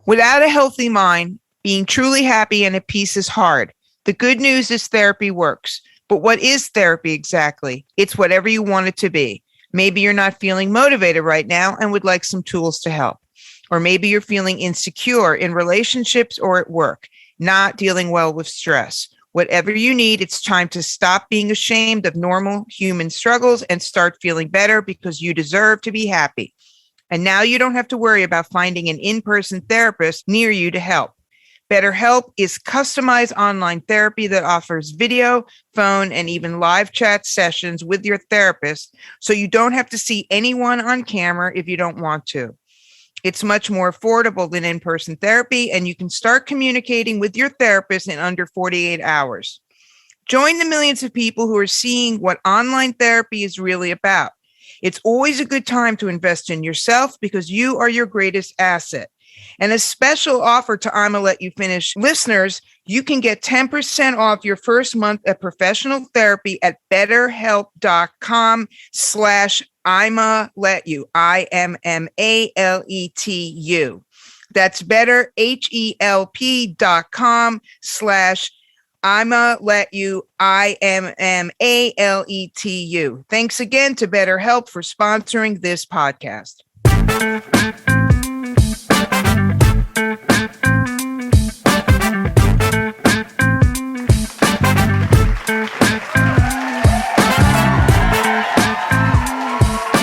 Without a healthy mind, being truly happy and at peace is hard. The good news is therapy works. But what is therapy exactly? It's whatever you want it to be. Maybe you're not feeling motivated right now and would like some tools to help. Or maybe you're feeling insecure in relationships or at work, not dealing well with stress. Whatever you need, it's time to stop being ashamed of normal human struggles and start feeling better because you deserve to be happy. And now you don't have to worry about finding an in-person therapist near you to help. BetterHelp is customized online therapy that offers video, phone, and even live chat sessions with your therapist, so you don't have to see anyone on camera if you don't want to. It's much more affordable than in-person therapy, and you can start communicating with your therapist in under 48 hours. Join the millions of people who are seeing what online therapy is really about. It's always a good time to invest in yourself because you are your greatest asset. And a special offer to ImmaLetYouFinish listeners, you can get 10% off your first month of professional therapy at betterhelp.com/ImmaLetYou, ImmaLetYou. That's betterhelp.com/ImmaLetYou, ImmaLetYou. Thanks again to BetterHelp for sponsoring this podcast.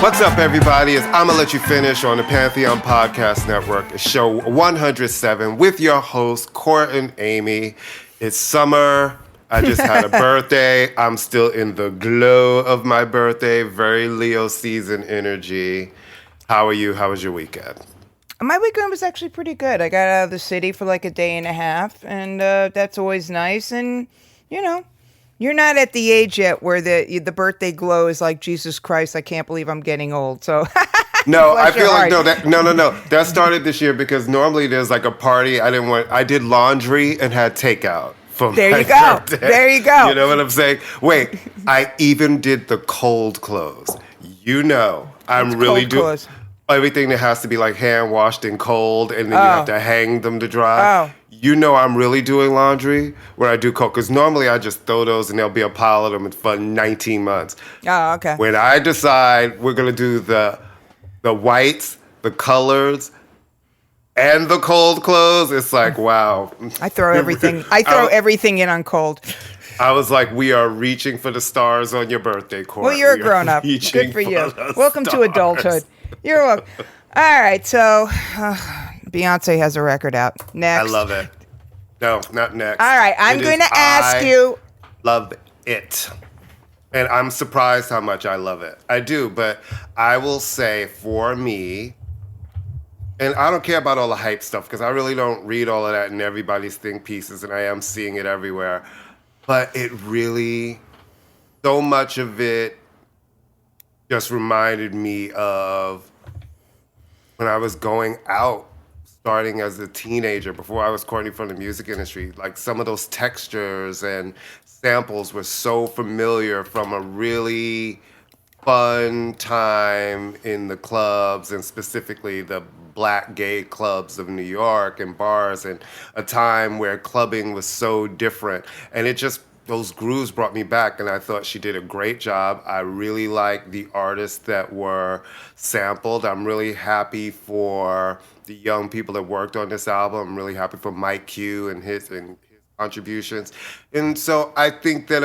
What's up, everybody? It's ImmaLetYouFinish on the Pantheon Podcast Network. It's show 107 with your hosts, Court and Amy. It's summer. I just had a birthday. I'm still in the glow of my birthday. Very Leo season energy. How are you? How was your weekend? My weekend was actually pretty good. I got out of the city for like a day and a half, and that's always nice. And, you know, you're not at the age yet where the birthday glow is like, Jesus Christ, I can't believe I'm getting old. So no, I feel like no. That started this year because normally there's like a party. I did laundry and had takeout for my birthday. There you go. You know what I'm saying? Wait, I even did the cold clothes. You know, I'm really doing everything that has to be like hand washed and cold, and then you have to hang them to dry. Oh. You know I'm really doing laundry when I do cold, because normally I just throw those and there'll be a pile of them for 19 months. Oh, okay. When I decide we're going to do the whites, the colors, and the cold clothes, it's like, wow. I throw everything in on cold. I was like, we are reaching for the stars on your birthday, Court. Well, you're a grown-up. Good for you. Welcome to adulthood. You're welcome. All right, so Beyoncé has a record out. Next. I love it. No, not next. All right, I'm going to ask you. Love it. And I'm surprised how much I love it. I do, but I will say for me, and I don't care about all the hype stuff because I really don't read all of that in everybody's think pieces, and I am seeing it everywhere. But it really, so much of it just reminded me of when I was going out, starting as a teenager, before I was courting from the music industry. Like some of those textures and samples were so familiar from a really fun time in the clubs, and specifically the black gay clubs of New York and bars, and a time where clubbing was so different. And it just, those grooves brought me back, and I thought she did a great job. I really like the artists that were sampled. I'm really happy for the young people that worked on this album. I'm really happy for Mike Q and his contributions. And so I think that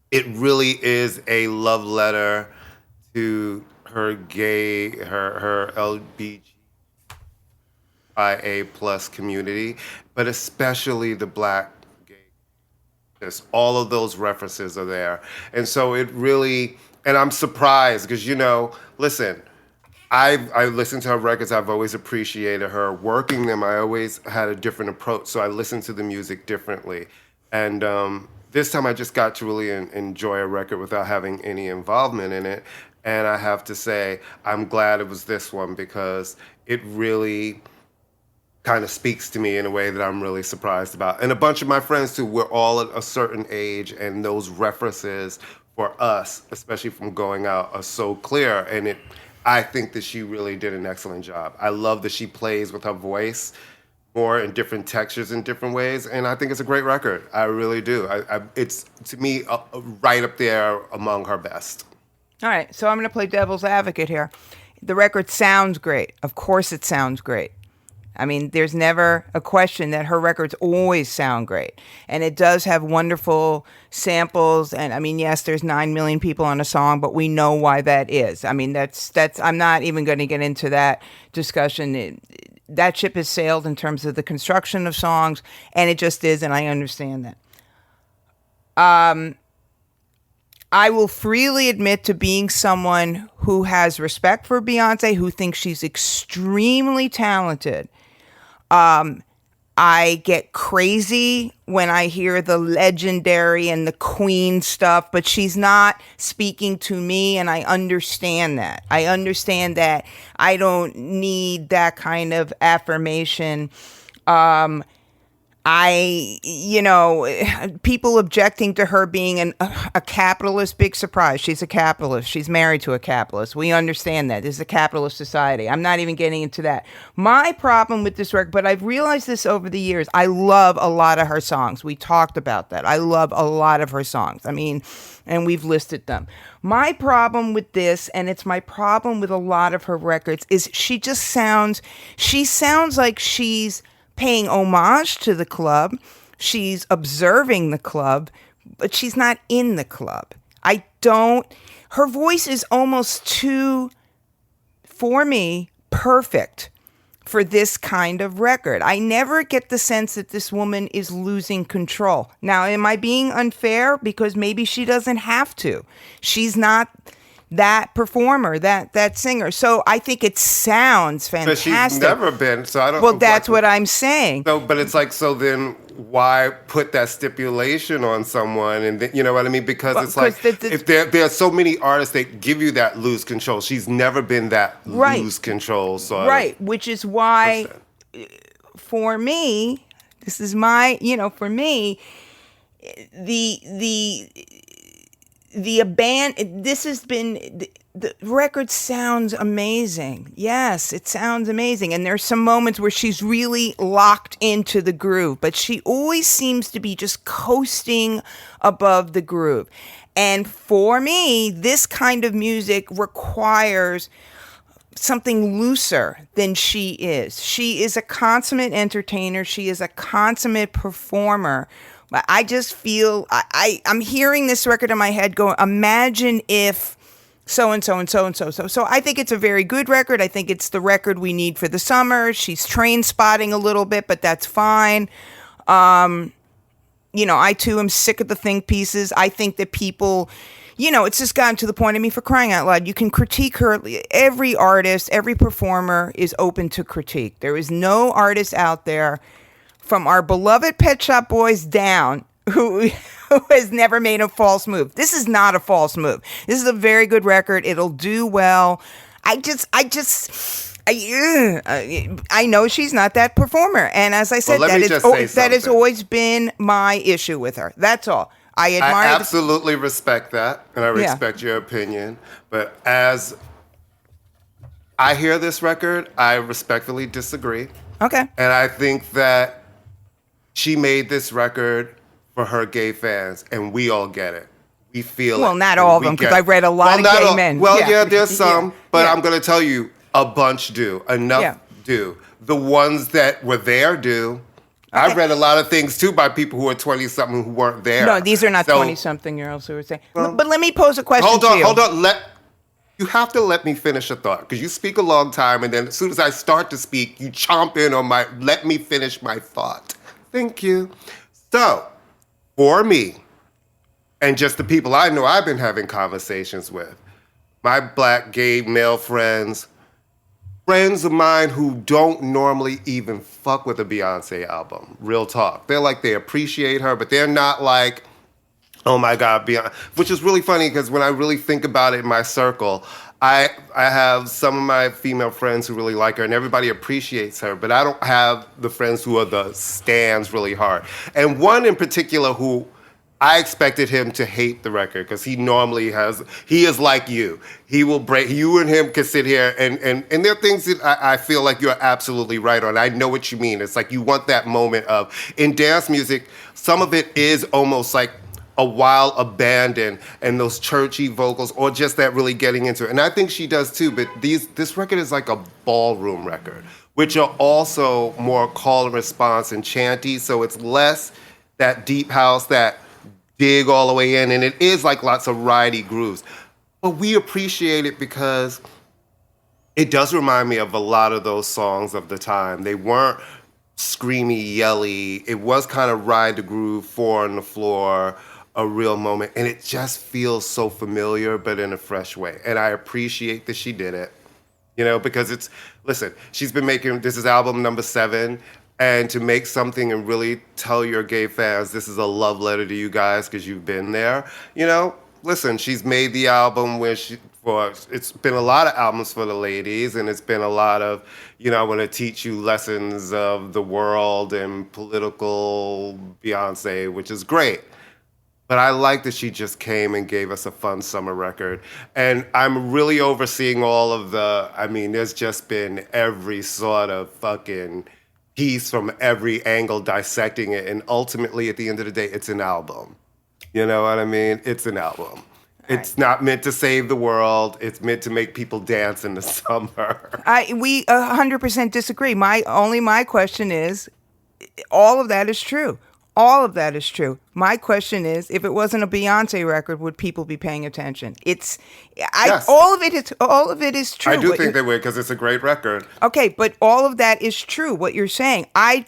it really is a love letter to her LGBTQIA plus community, but especially the black gay. Just all of those references are there. And so it really, and I'm surprised because, you know, listen, I listened to her records. I've always appreciated her. Working them, I always had a different approach. So I listened to the music differently. And this time I just got to really enjoy a record without having any involvement in it. And I have to say, I'm glad it was this one because it really kind of speaks to me in a way that I'm really surprised about. And a bunch of my friends too, we're all at a certain age, and those references for us, especially from going out, are so clear. And I think that she really did an excellent job. I love that she plays with her voice more in different textures in different ways, and I think it's a great record. I really do. It's, to me, right up there among her best. All right, so I'm going to play devil's advocate here. The record sounds great. Of course it sounds great. I mean, there's never a question that her records always sound great. And it does have wonderful samples. And I mean, yes, there's 9 million people on a song, but we know why that is. I mean, that's I'm not even going to get into that discussion. That ship has sailed in terms of the construction of songs, and it just is, and I understand that. I will freely admit to being someone who has respect for Beyoncé, who thinks she's extremely talented. I get crazy when I hear the legendary and the queen stuff, but she's not speaking to me, and I understand that. I understand that I don't need that kind of affirmation. People objecting to her being a capitalist, big surprise. She's a capitalist. She's married to a capitalist. We understand that. This is a capitalist society. I'm not even getting into that. My problem with this record, but I've realized this over the years, I love a lot of her songs. We talked about that. I love a lot of her songs. I mean, and we've listed them. My problem with this, and it's my problem with a lot of her records, is she sounds like she's paying homage to the club. She's observing the club, but she's not in the club. Her voice is almost too, for me, perfect for this kind of record. I never get the sense that this woman is losing control. Now, am I being unfair? Because maybe she doesn't have to. She's not that performer, that singer. So I think it sounds fantastic. But she's never been, so I don't... Well, that's what I'm saying. So, but it's like, so then why put that stipulation on someone? And then, you know what I mean? Because it's like, if there are so many artists that give you that loose control. She's never been that loose control. So right, which is why, for me, this is my, for me, this has been, the record sounds amazing. Yes, it sounds amazing. And there's some moments where she's really locked into the groove, but she always seems to be just coasting above the groove. And for me, this kind of music requires something looser than she is. She is a consummate entertainer. She is a consummate performer. But I just feel, I'm hearing this record in my head going, imagine if so-and-so and so-and-so. So I think it's a very good record. I think it's the record we need for the summer. She's train spotting a little bit, but that's fine. I too am sick of the think pieces. I think that people, it's just gotten to the point, for crying out loud, you can critique her. Every artist, every performer is open to critique. There is no artist out there, from our beloved Pet Shop Boys down, who has never made a false move. This is not a false move. This is a very good record. It'll do well. I know she's not that performer. And as I said, that has always been my issue with her. That's all. I absolutely respect that, and I respect your opinion. But as I hear this record, I respectfully disagree. Okay. And I think that she made this record for her gay fans, and we all get it. We feel it. Well, not all of them, because I've read a lot of gay men. Well, yeah, there's some, but I'm going to tell you, a bunch do. Enough do. The ones that were there do. Okay. I've read a lot of things, too, by people who are 20-something who weren't there. No, these are not 20-something-year-olds who are saying. But let me pose a question to you. Hold on. You have to let me finish a thought, because you speak a long time, and then as soon as I start to speak, you chomp in on let me finish my thought. Thank you. So, for me, and just the people I know I've been having conversations with, my black gay male friends of mine who don't normally even fuck with a Beyoncé album, real talk. They're like, they appreciate her, but they're not like, oh my God, Beyoncé. Which is really funny, because when I really think about it in my circle, I have some of my female friends who really like her, and everybody appreciates her, but I don't have the friends who are the stans really hard. And one in particular who I expected him to hate the record because he is like you. He will break, you and him can sit here and there are things that I feel like you're absolutely right on. I know what you mean. It's like you want that moment of, in dance music, some of it is almost like a while abandoned and those churchy vocals or just that really getting into it. And I think she does too, but this record is like a ballroom record, which are also more call and response and chanty. So it's less that deep house, that dig all the way in, and it is like lots of ridey grooves. But we appreciate it because it does remind me of a lot of those songs of the time. They weren't screamy, yelly. It was kind of ride the groove, four on the floor, a real moment. And it just feels so familiar, but in a fresh way. And I appreciate that she did it, because she's been making, this is album number 7. And to make something and really tell your gay fans, this is a love letter to you guys because you've been there. She's made the album where it's been a lot of albums for the ladies, and it's been a lot of, I want to teach you lessons of the world and political Beyoncé, which is great. But I like that she just came and gave us a fun summer record. And I'm really overseeing all of there's just been every sort of fucking piece from every angle dissecting it, and ultimately at the end of the day it's an album. You know what I mean? It's an album. It's not meant to save the world. It's meant to make people dance in the summer. We 100% disagree. My question is, all of that is true. All of that is true. My question is, if it wasn't a Beyonce record, would people be paying attention? Yes. All of it is true. I do think they would, because it's a great record. Okay, but all of that is true. What you're saying, all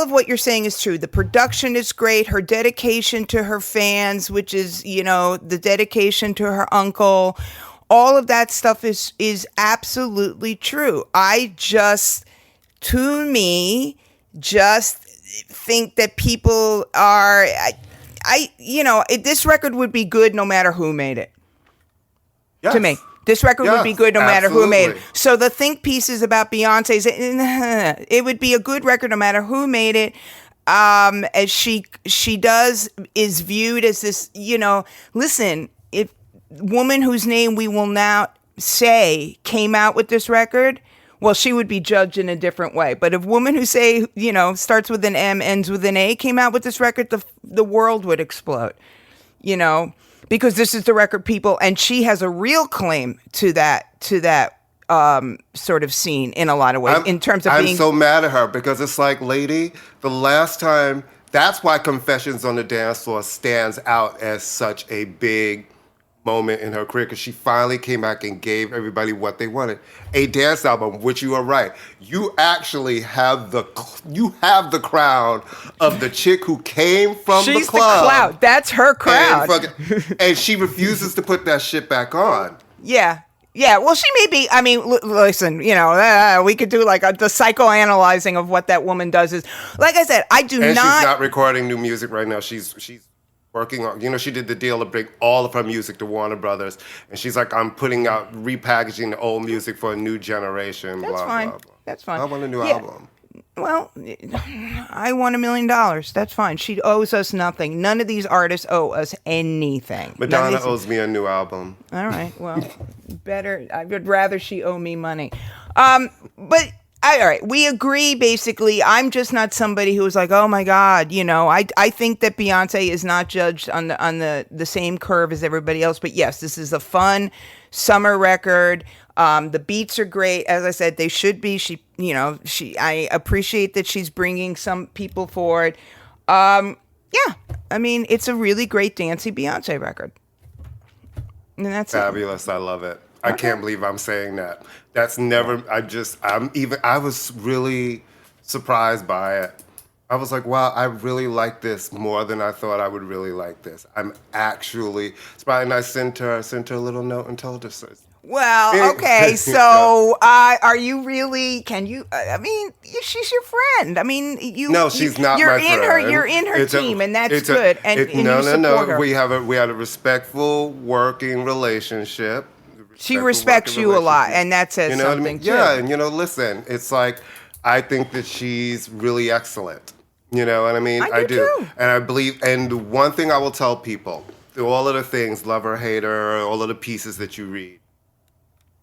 of what you're saying is true. The production is great. Her dedication to her fans, which is, the dedication to her uncle. All of that stuff is absolutely true. To me, think that people are, this record would be good no matter who made it. Yes. To me, this record would be good no matter who made it. So the think pieces about Beyonce's, it would be a good record no matter who made it. As she is viewed as this, listen, if woman whose name we will now say came out with this record, well, she would be judged in a different way. But if woman who say, starts with an M, ends with an A, came out with this record, the world would explode, because this is the record people, and she has a real claim to that sort of scene in a lot of ways, in terms of being. I'm so mad at her because it's like, lady, the last time, that's why Confessions on the Dance Floor stands out as such a big moment in her career, because she finally came back and gave everybody what they wanted, a dance album. Which you are right, you actually have the crown of the chick who came from the club. She's the crowd. That's her crowd, and she refuses to put that shit back on. Yeah. Well, she may be. I mean, listen. We could do like the psychoanalyzing of what that woman does. Is, like I said, I do not. And she's not recording new music right now. She's working on, she did the deal to bring all of her music to Warner Brothers, and she's like, I'm repackaging the old music for a new generation. That's blah, fine. Blah, blah. That's fine. I want a new album. Well, I want $1 million. That's fine. She owes us nothing. None of these artists owe us anything. Madonna owes me a new album. All right. Well, better. I would rather she owe me money. But. All right, we agree, basically. I'm just not somebody who was like, oh, my God, I think that Beyonce is not judged on the same curve as everybody else. But, yes, this is a fun summer record. The beats are great. As I said, they should be. I appreciate that she's bringing some people forward. It's a really great dancey Beyonce record. And that's fabulous. I love it. I can't believe I'm saying that. That's never, I was really surprised by it. I was like, wow, I really like this more than I thought I would really like this. I'm actually surprised. And I sent her a little note and told her so. Well, okay, so are you really, she's your friend. No, she's not my friend. You're in her team, and that's good. No. We had a respectful working relationship. She respects you a lot, and that says something too. Yeah, and listen, it's like, I think that she's really excellent. You know what I mean? I do too. And I believe, and one thing I will tell people, through all of the things, love or hate her, all of the pieces that you read,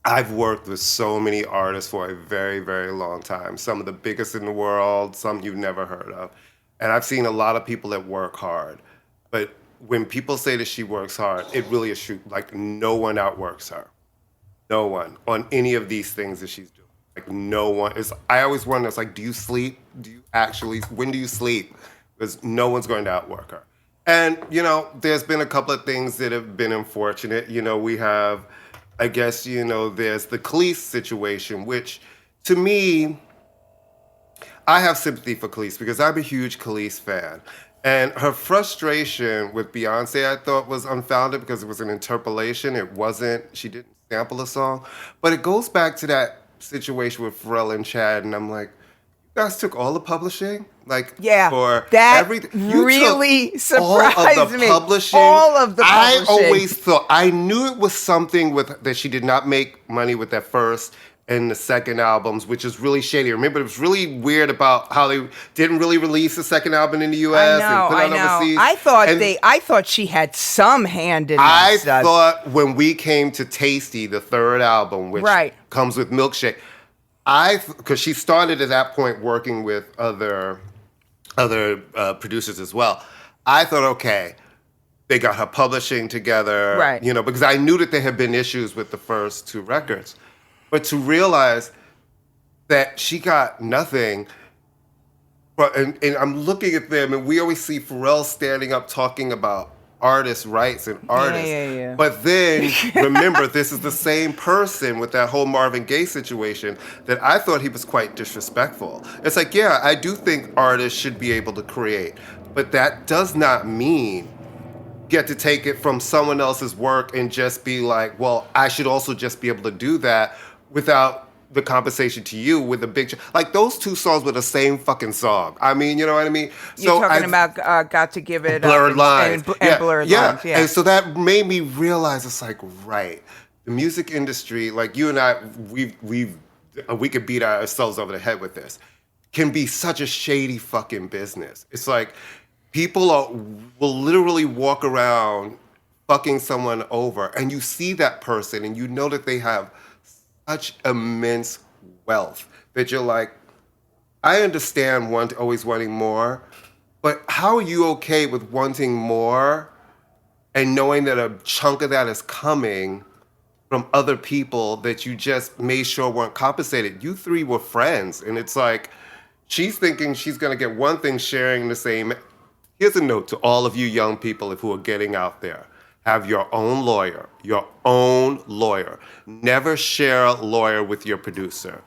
I've worked with so many artists for a very, very long time. Some of the biggest in the world, some you've never heard of. And I've seen a lot of people that work hard. But when people say that she works hard, it really is true. Like, no one outworks her. No one on any of these things that she's doing. Like, no one. I always wonder, it's like, do you sleep? When do you sleep? Because no one's going to outwork her. And, you know, there's been a couple of things that have been unfortunate. You know, we have, I guess, you know, there's the Khalees situation, which to me, I have sympathy for Khalees because I'm a huge Khalees fan. And her frustration with Beyoncé, I thought, was unfounded because it was an interpolation. She didn't sample a song. But it goes back to that situation with Pharrell and Chad, and I'm like, you guys took all the publishing? Like, yeah, for that everything. You really took surprised all of the me. Publishing. All of the publishing. I always thought, I knew it was something that she did not make money with that first and the second albums, which is really shady. Remember, it was really weird about how they didn't really release the second album in the U.S. and put it overseas. I thought she had some hand in that stuff. I thought when we came to Tasty, the third album, which comes with Milkshake, because she started at that point working with other producers as well. I thought, okay, they got her publishing together, right? You know, because I knew that there had been issues with the first two records. But to realize that she got nothing, and I'm looking at them, and we always see Pharrell standing up talking about artists' rights and artists. Yeah. But then, remember, this is the same person with that whole Marvin Gaye situation that I thought he was quite disrespectful. It's like, yeah, I do think artists should be able to create, but that does not mean get to take it from someone else's work and just be like, well, I should also just be able to do that without the compensation to you with a big... Like, those two songs were the same fucking song. I mean, you know what I mean? You're talking about Got to Give It Blurred Up Lines. and Blurred Lines, yeah. And so that made me realize, it's like, right, the music industry, like you and I, we could beat ourselves over the head with this, can be such a shady fucking business. It's like, people will literally walk around fucking someone over, and you see that person, and you know that they have such immense wealth that you're like, I understand always wanting more, but how are you okay with wanting more and knowing that a chunk of that is coming from other people that you just made sure weren't compensated? You three were friends, and it's like, she's thinking she's gonna get one thing sharing the same. Here's a note to all of you young people who are getting out there. Have your own lawyer, your own lawyer. Never share a lawyer with your producer.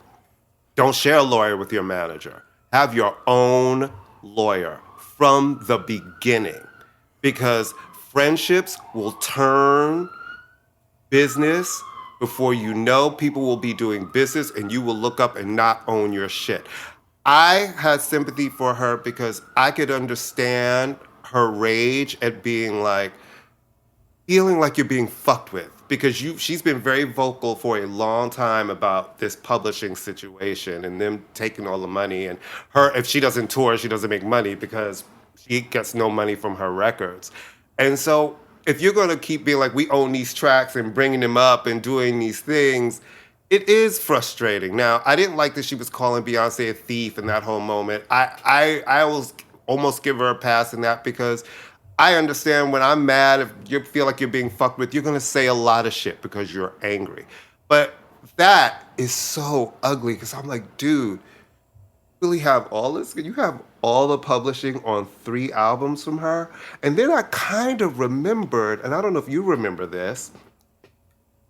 Don't share a lawyer with your manager. Have your own lawyer from the beginning, because friendships will turn business before you know. People will be doing business and you will look up and not own your shit. I had sympathy for her because I could understand her rage at being like, feeling like you're being fucked with, because she's been very vocal for a long time about this publishing situation and them taking all the money, and her, if she doesn't tour, she doesn't make money because she gets no money from her records. And so if you're going to keep being like, we own these tracks and bringing them up and doing these things, it is frustrating. Now, I didn't like that she was calling Beyoncé a thief in that whole moment. I was almost give her a pass in that, because I understand when I'm mad, if you feel like you're being fucked with, you're going to say a lot of shit because you're angry. But that is so ugly, because I'm like, dude, you really have all this? You have all the publishing on 3 albums from her? And then I kind of remembered, and I don't know if you remember this,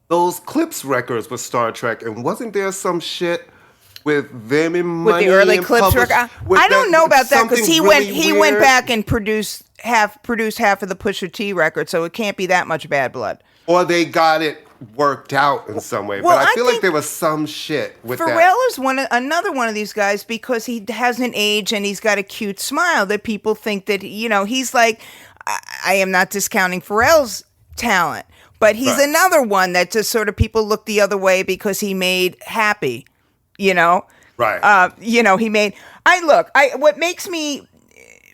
those Clips records with Star Trek, and wasn't there some shit with them in money? With the early Clips record? I don't know about that, because he went back and produced half of the Pusha T record, so it can't be that much bad blood. Or they got it worked out in some way. Well, but I feel like there was some shit with that. Pharrell is another one of these guys, because he has an age and he's got a cute smile that people think that, you know, he's like, I am not discounting Pharrell's talent, but he's another one that just sort of people look the other way because he made Happy, you know? Right.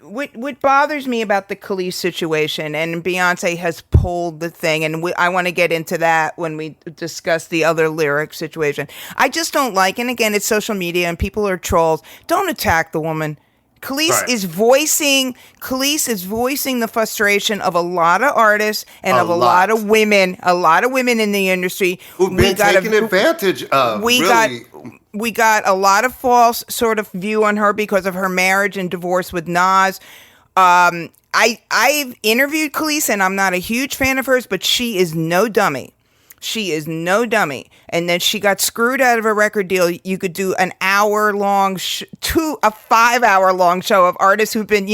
What bothers me about the Khalees situation, and Beyonce has pulled the thing, and I want to get into that when we discuss the other lyric situation. I just don't like, and again, it's social media and people are trolls. Don't attack the woman. Khalees is voicing the frustration of a lot of artists and of a lot of women in the industry who've been taken advantage of. We got a lot of false sort of view on her because of her marriage and divorce with Nas. I've interviewed Khalees, and I'm not a huge fan of hers, but she is no dummy. She is no dummy. And then she got screwed out of a record deal. You could do an hour-long to a 5-hour-long show of artists who've been,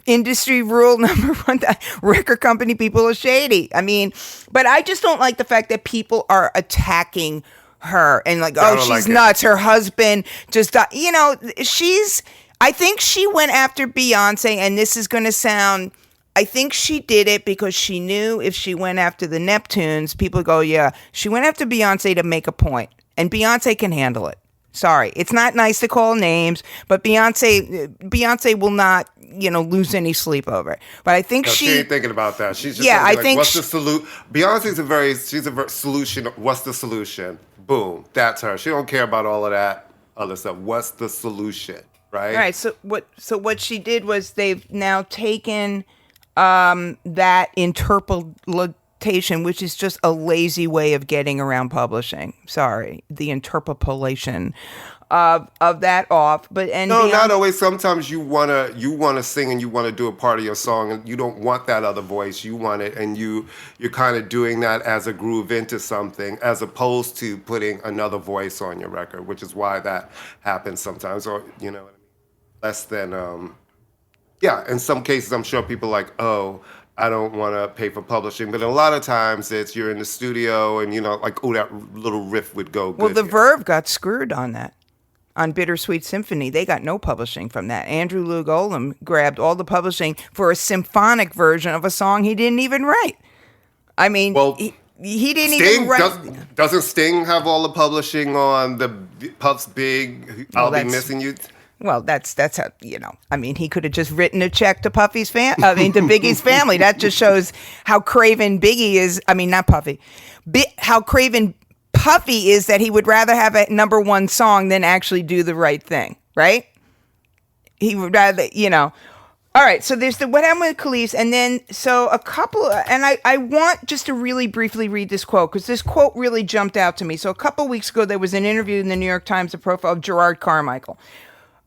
industry rule number one, record company people are shady. I mean, but I just don't like the fact that people are attacking her and she's nuts. Her husband just died. I think she went after Beyonce, and this is going to sound, I think she did it because she knew if she went after the Neptunes, people go, yeah, she went after Beyonce to make a point, and Beyonce can handle it. Sorry, it's not nice to call names, but Beyonce will not, lose any sleep over it. But I think she ain't thinking about that. She's just what's the solution? Beyonce's she's a solution. What's the solution? Boom, that's her. She don't care about all of that other stuff. What's the solution, right? Right. So what she did was they've now taken that interpolation, which is just a lazy way of getting around publishing. Sorry, the interpolation of that off. But not always. Sometimes you wanna sing and you wanna do a part of your song and you don't want that other voice. You want it, and you're kind of doing that as a groove into something, as opposed to putting another voice on your record, which is why that happens sometimes. Or you know what I mean? Less than in some cases, I'm sure people are like, oh, I don't want to pay for publishing. But a lot of times it's you're in the studio and, that little riff would go good. Well, the Verve got screwed on that. On Bittersweet Symphony, they got no publishing from that. Andrew Loog Oldham grabbed all the publishing for a symphonic version of a song he didn't even write. I mean, he didn't even write. Doesn't Sting have all the publishing on the Puff's Big, I'll Be Missing You? Well, that's how, I mean, he could have just written a check to to Biggie's family. That just shows how craven Biggie is. I mean, not Puffy. How craven Puffy is that he would rather have a number one song than actually do the right thing, right? He would rather, All right, so there's what happened with Khalees, and then, so a couple, and I want just to really briefly read this quote, because this quote really jumped out to me. So a couple weeks ago, there was an interview in the New York Times, a profile of Gerard Carmichael.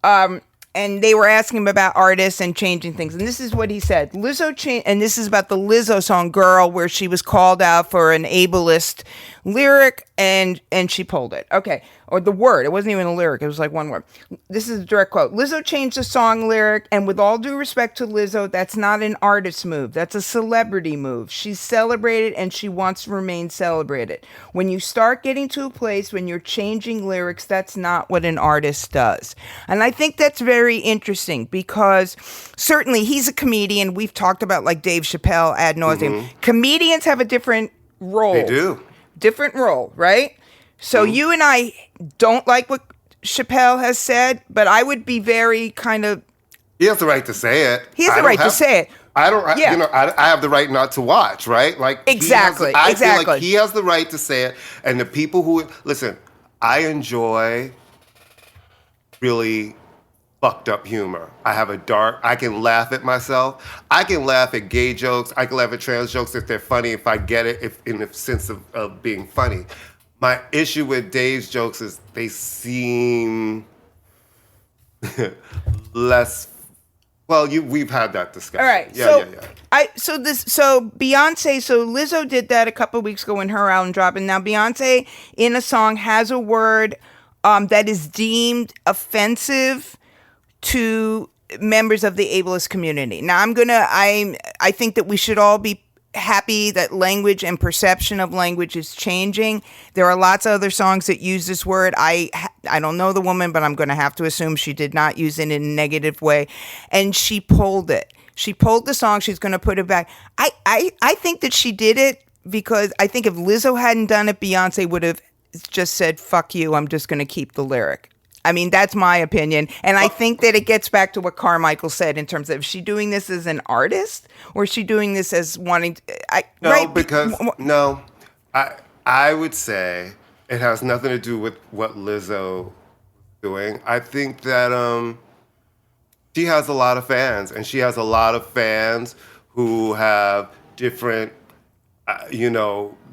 And they were asking him about artists and changing things. And this is what he said. Lizzo changed, and this is about the Lizzo song Girl, where she was called out for an ableist lyric and she pulled it. Okay. Or the word. It wasn't even a lyric. It was like one word. This is a direct quote. Lizzo changed the song lyric, and with all due respect to Lizzo, that's not an artist move. That's a celebrity move. She's celebrated and she wants to remain celebrated. When you start getting to a place when you're changing lyrics, that's not what an artist does. And I think that's very interesting because certainly he's a comedian. We've talked about like Dave Chappelle ad nauseum. Mm-hmm. Comedians have a different role. They do. Different role, right? So you and I don't like what Chappelle has said, but I would be very kind of... He has the right to say it. He has the right to say it. I don't, I have the right not to watch, right? Like Exactly. I feel like he has the right to say it. And the people who... Listen, I enjoy really fucked up humor. I can laugh at myself. I can laugh at gay jokes. I can laugh at trans jokes if they're funny, if I get it, if in the sense of being funny. My issue with Dave's jokes is they seem less. Well, we've had that discussion. All right. So Beyonce. So Lizzo did that a couple of weeks ago in her album drop, and now Beyonce in a song has a word that is deemed offensive to members of the ableist community. Now I think that we should all be happy that language and perception of language is changing. There are lots of other songs that use this word. I don't know the woman, but I'm going to have to assume she did not use it in a negative way. And she pulled it. She pulled the song. She's going to put it back. I think that she did it because I think if Lizzo hadn't done it, Beyonce would have just said, fuck you, I'm just going to keep the lyric. I mean, that's my opinion. And I think that it gets back to what Carmichael said in terms of, is she doing this as an artist or is she doing this as wanting to, no, I would say it has nothing to do with what Lizzo is doing. I think that she has a lot of fans, and she has a lot of fans who have different,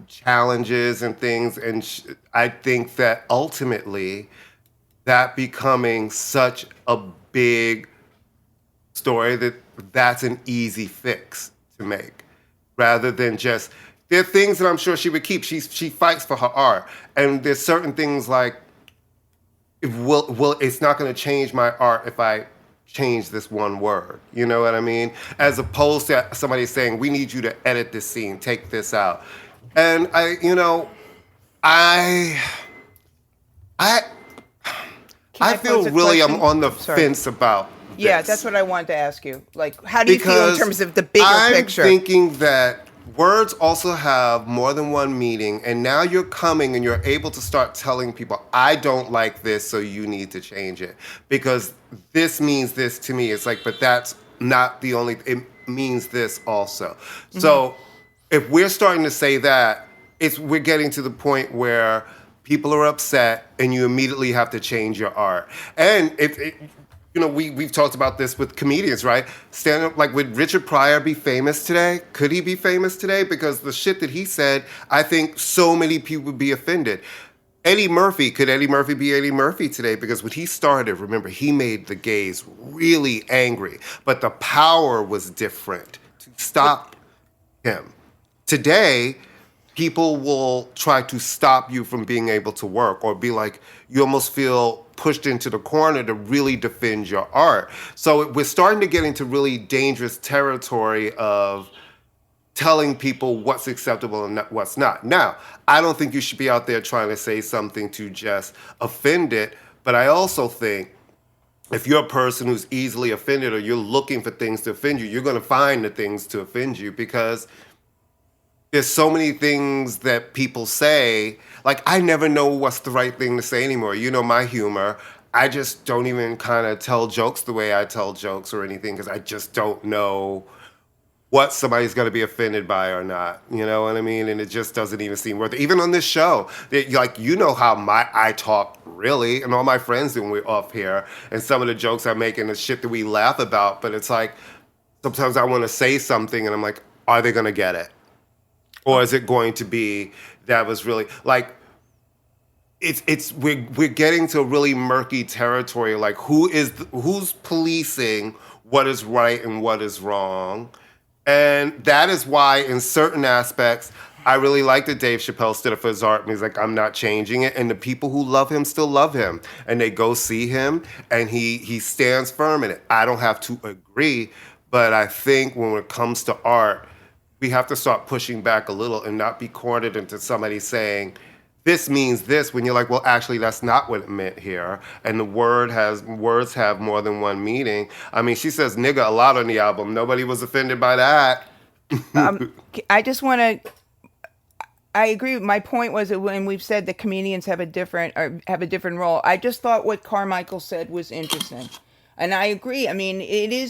challenges and things. And I think that ultimately, that becoming such a big story that's an easy fix to make, rather than just, there are things that I'm sure she would keep. She fights for her art, and there's certain things like, it's not going to change my art if I change this one word. You know what I mean? As opposed to somebody saying, we need you to edit this scene, take this out. And I feel really I'm on the fence about this. Yeah, that's what I wanted to ask you. Like, how do you feel in terms of the bigger picture? I'm thinking that words also have more than one meaning, and now you're coming and you're able to start telling people, I don't like this, so you need to change it. Because this means this to me. It's like, but that's not the only, it means this also. Mm-hmm. So if we're starting to say that, we're getting to the point where people are upset and you immediately have to change your art. And we've talked about this with comedians, right? Stand up, like, would Richard Pryor be famous today? Could he be famous today? Because the shit that he said, I think so many people would be offended. Could Eddie Murphy be Eddie Murphy today? Because when he started, remember, he made the gays really angry, but the power was different to stop him. Today, people will try to stop you from being able to work, or be like, you almost feel pushed into the corner to really defend your art. So we're starting to get into really dangerous territory of telling people what's acceptable and what's not. Now, I don't think you should be out there trying to say something to just offend it, but I also think if you're a person who's easily offended, or you're looking for things to offend you, you're going to find the things to offend you, because there's so many things that people say. Like, I never know what's the right thing to say anymore. You know my humor. I just don't even kind of tell jokes the way I tell jokes or anything, because I just don't know what somebody's going to be offended by or not. You know what I mean? And it just doesn't even seem worth it. Even on this show, how I talk, really, and all my friends when we're off here, and some of the jokes I make and the shit that we laugh about. But it's like, sometimes I want to say something and I'm like, are they going to get it? Or is it going to be, that was really, like, we're getting to a really murky territory. Like, who's policing what is right and what is wrong? And that is why, in certain aspects, I really like that Dave Chappelle stood up for his art, and he's like, I'm not changing it. And the people who love him still love him, and they go see him, and he stands firm in it. I don't have to agree, but I think when it comes to art, we have to start pushing back a little and not be cornered into somebody saying, this means this, when you're like, well, actually, that's not what it meant here. And the words have more than one meaning. I mean, she says nigga a lot on the album. Nobody was offended by that. I just want to, I agree. My point was that when we've said that comedians have a different role, I just thought what Carmichael said was interesting. And I agree. I mean,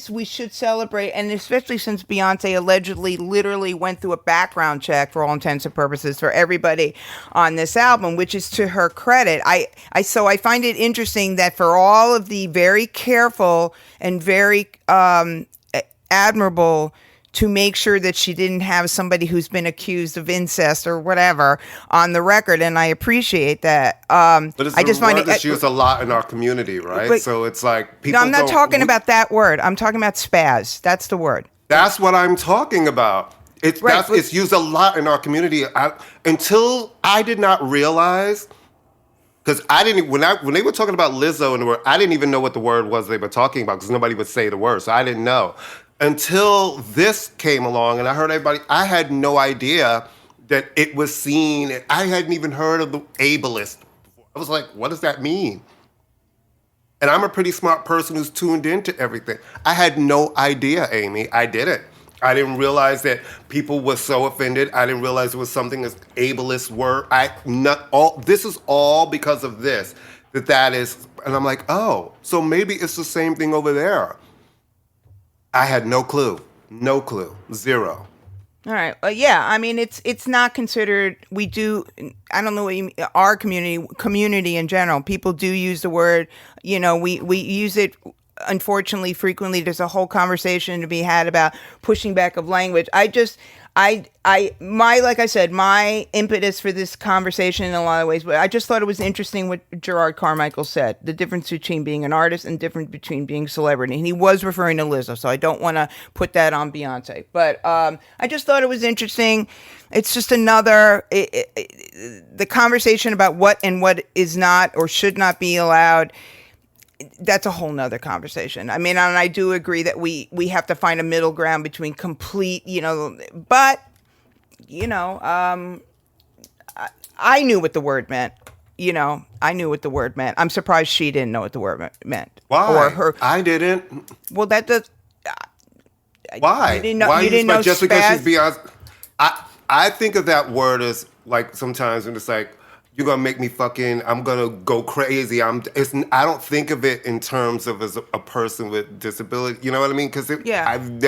we should celebrate, and especially since Beyonce allegedly literally went through a background check for all intents and purposes for everybody on this album, which is to her credit. So I find it interesting that for all of the very careful and very admirable to make sure that she didn't have somebody who's been accused of incest or whatever on the record, and I appreciate that. But it's a word that's used a lot in our community, right? But, so it's like people. No, I'm not talking about that word. I'm talking about spaz. That's the word. That's what I'm talking about. It's used a lot in our community. Until I did not realize, because I didn't when they were talking about Lizzo and the word, I didn't even know what the word was they were talking about, because nobody would say the word, so I didn't know. Until this came along and I heard everybody, I had no idea that it was seen. I hadn't even heard of the ableist before. I was like, what does that mean? And I'm a pretty smart person who's tuned into everything. I had no idea, Amy. I didn't. I didn't realize that people were so offended. I didn't realize it was something as ableist word. This is all because of this. That is, and I'm like, oh, so maybe it's the same thing over there. I had no clue, zero. All right. Yeah. I mean, it's not considered. We do. I don't know what you mean. Our community in general. People do use the word. We use it. Unfortunately, frequently. There's a whole conversation to be had about pushing back of language. Like I said, my impetus for this conversation in a lot of ways, but I just thought it was interesting what Gerard Carmichael said, the difference between being an artist and difference between being a celebrity. And he was referring to Lizzo, so I don't want to put that on Beyonce. But I just thought it was interesting. It's just the conversation about what and what is not or should not be allowed. That's a whole nother conversation. I mean, and I do agree that we have to find a middle ground between complete, but, I knew what the word meant. I knew what the word meant. I'm surprised she didn't know what the word meant. Why? Or her. I didn't. Well, that does. Why? You didn't know. Why you didn't know just because she's Beyonce. I think of that word as like sometimes when it's like, you're gonna make me I'm gonna go crazy. I don't think of it in terms of as a person with disability. You know what I mean? Because I don't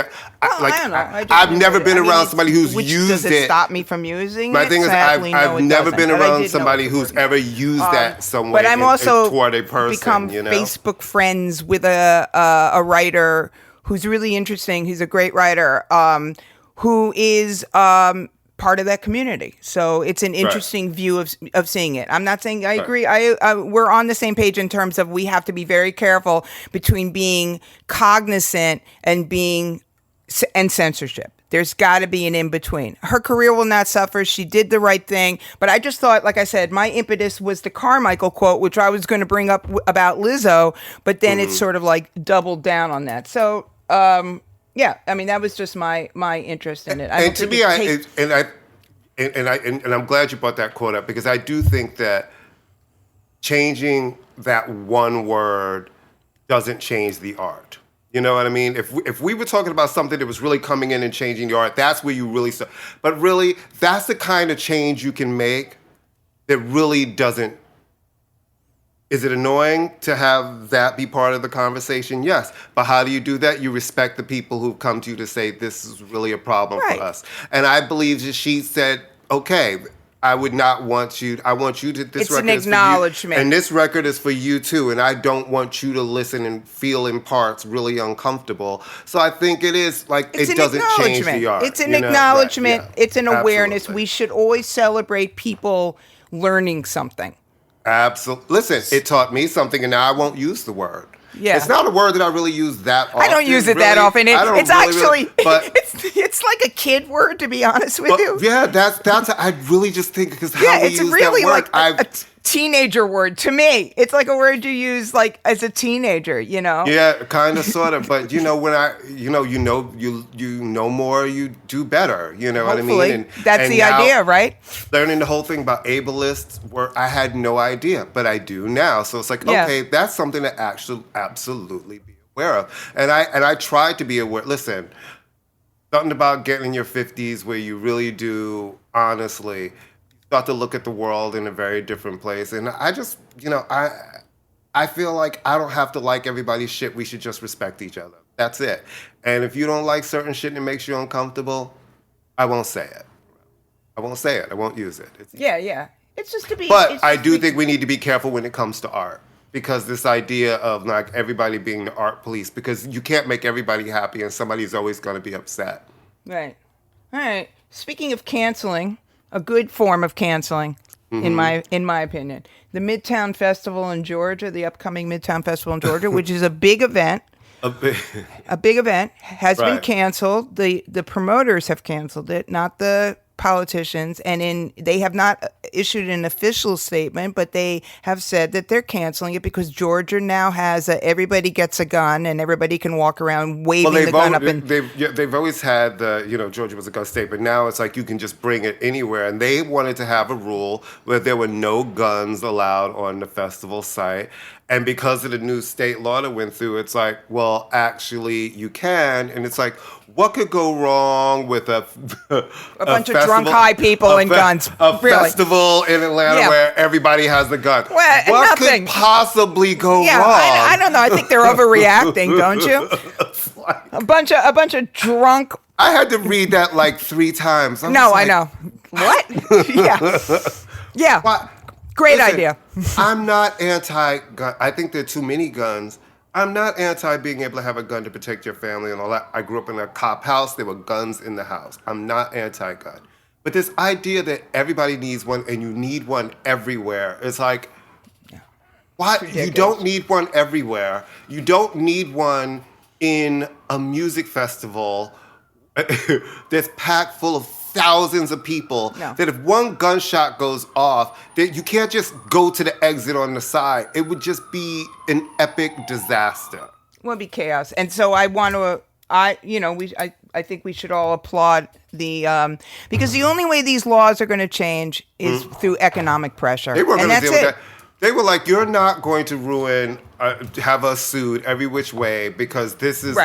know. I've never been around somebody who's used does it. Stop me from using My it? thing is, I've never been around somebody who's ever used that some way. But I'm also toward a person. Become Facebook friends with a writer who's really interesting. He's a great writer who is part of that community. So it's an interesting view of seeing it. I'm not saying I agree. We're on the same page in terms of we have to be very careful between being cognizant and censorship. There's got to be an in-between. Her career will not suffer. She did the right thing. But I just thought, like I said, my impetus was the Carmichael quote, which I was going to bring up about Lizzo, but then it's sort of like doubled down on that. So, yeah, I mean that was just my interest in it. I'm glad you brought that quote up because I do think that changing that one word doesn't change the art. You know what I mean? If we were talking about something that was really coming in and changing the art, that's where you really start. But really, that's the kind of change you can make that really doesn't. Is it annoying to have that be part of the conversation? Yes. But how do you do that? You respect the people who've come to you to say, this is really a problem for us. And I believe that she said, okay, I would not want you, I want you to, this record is for you. It's an acknowledgement. And this record is for you too. And I don't want you to listen and feel in parts really uncomfortable. So I think it is like, it doesn't change the art. It's an acknowledgement. Right. Yeah. It's an awareness. Absolutely. We should always celebrate people learning something. Absolutely. Listen, it taught me something, and now I won't use the word. Yeah. It's not a word that I really use that often. I don't use it that often. It's actually, it's like a kid word, to be honest with you. Yeah, that's. I really just think because how we use really that word, like a teenager word to me. It's like a word you use like as a teenager, Yeah, kind of, sort of. But when you know more, you do better. You know Hopefully. What I mean? That's the idea, right? Learning the whole thing about ableists, where I had no idea, but I do now. So it's like, okay, that's something to actually absolutely be aware of. And I tried to be aware. Listen, something about getting in your 50s where you really do honestly start to look at the world in a very different place. And I just, I feel like I don't have to like everybody's shit. We should just respect each other. That's it. And if you don't like certain shit and it makes you uncomfortable, I won't say it. I won't use it. Yeah. It's just to be... But I do think we need to be careful when it comes to art. Because this idea of like everybody being the art police, because you can't make everybody happy and somebody's always going to be upset. Right. All right. Speaking of canceling... A good form of canceling, in my opinion. The Midtown Festival in Georgia, the upcoming Midtown Festival in Georgia, which is a big event. A big event has been canceled. The promoters have canceled it, not the politicians, and they have not issued an official statement, but they have said that they're canceling it because Georgia now has everybody gets a gun and everybody can walk around waving the gun up. And they've always had Georgia was a gun state, but now it's like you can just bring it anywhere. And they wanted to have a rule where there were no guns allowed on the festival site. And because of the new state law that went through, it's like, well, actually, you can. And it's like, what could go wrong with a bunch of drunk high people and guns? A really? Festival in Atlanta where everybody has the gun. Well, what nothing. could possibly go wrong? I don't know. I think they're overreacting, don't you? A bunch of drunk. I had to read that like 3 times. I know. What? Yeah. What? Great idea. I'm not anti-gun. I think there are too many guns. I'm not anti being able to have a gun to protect your family and all that. I grew up in a cop house. There were guns in the house. I'm not anti-gun. But this idea that everybody needs one and you need one everywhere, it's like, what? You don't need one everywhere. You don't need one in a music festival that's packed full of thousands of people. No. That if one gunshot goes off, that you can't just go to the exit on the side. It would just be an epic disaster. It would be chaos. And so I want to, I think we should all applaud the because the only way these laws are going to change is through economic pressure. They weren't going to deal with that. They were like, you're not going to ruin, have us sued every which way because this is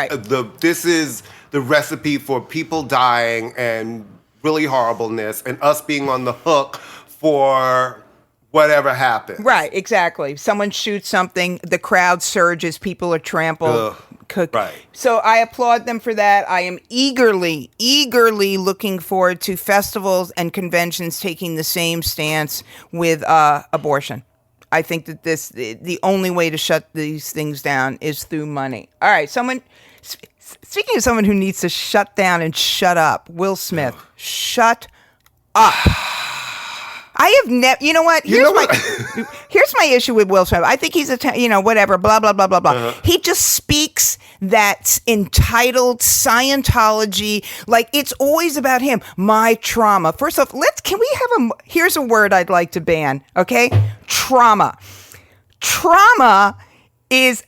this is the recipe for people dying and really horribleness and us being on the hook for whatever happens. Right, exactly. Someone shoots something, the crowd surges, people are trampled. Right. So I applaud them for that. I am eagerly looking forward to festivals and conventions taking the same stance with abortion. I think that the only way to shut these things down is through money. All right, speaking of someone who needs to shut down and shut up, Will Smith, shut up. I have never, you know what? Here's my issue with Will Smith. I think he's whatever, blah, blah, blah, blah, blah. Uh-huh. He just speaks that entitled Scientology, like it's always about him. My trauma. First off, here's a word I'd like to ban, okay? Trauma. Trauma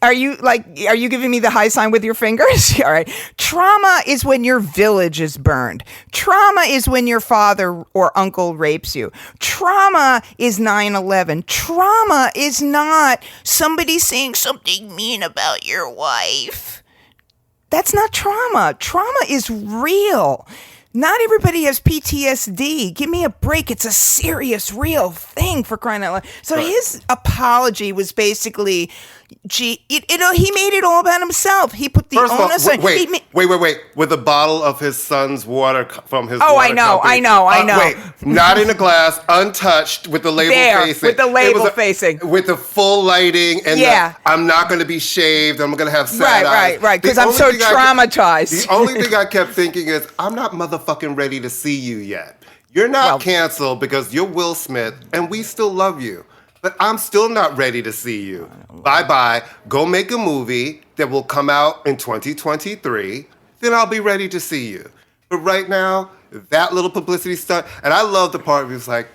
are you giving me the high sign with your fingers? All right. Trauma is when your village is burned. Trauma is when your father or uncle rapes you. Trauma is 9/11. Trauma is not somebody saying something mean about your wife. That's not trauma. Trauma is real. Not everybody has PTSD. Give me a break. It's a serious, real thing, for crying out loud. So his apology was basically, he made it all about himself. He put the onus on. Wait. With a bottle of his son's water from his. Oh, I know. Wait, not in a glass, untouched, with the label facing. With the label facing. With the full lighting, and I'm not going to be shaved. I'm going to have sad eyes. Right. Because I'm so traumatized. The only thing I kept thinking is, I'm not motherfucking ready to see you yet. You're not canceled because you're Will Smith, and we still love you. But I'm still not ready to see you. Bye-bye. Go make a movie that will come out in 2023. Then I'll be ready to see you. But right now, that little publicity stunt, and I love the part where he's like,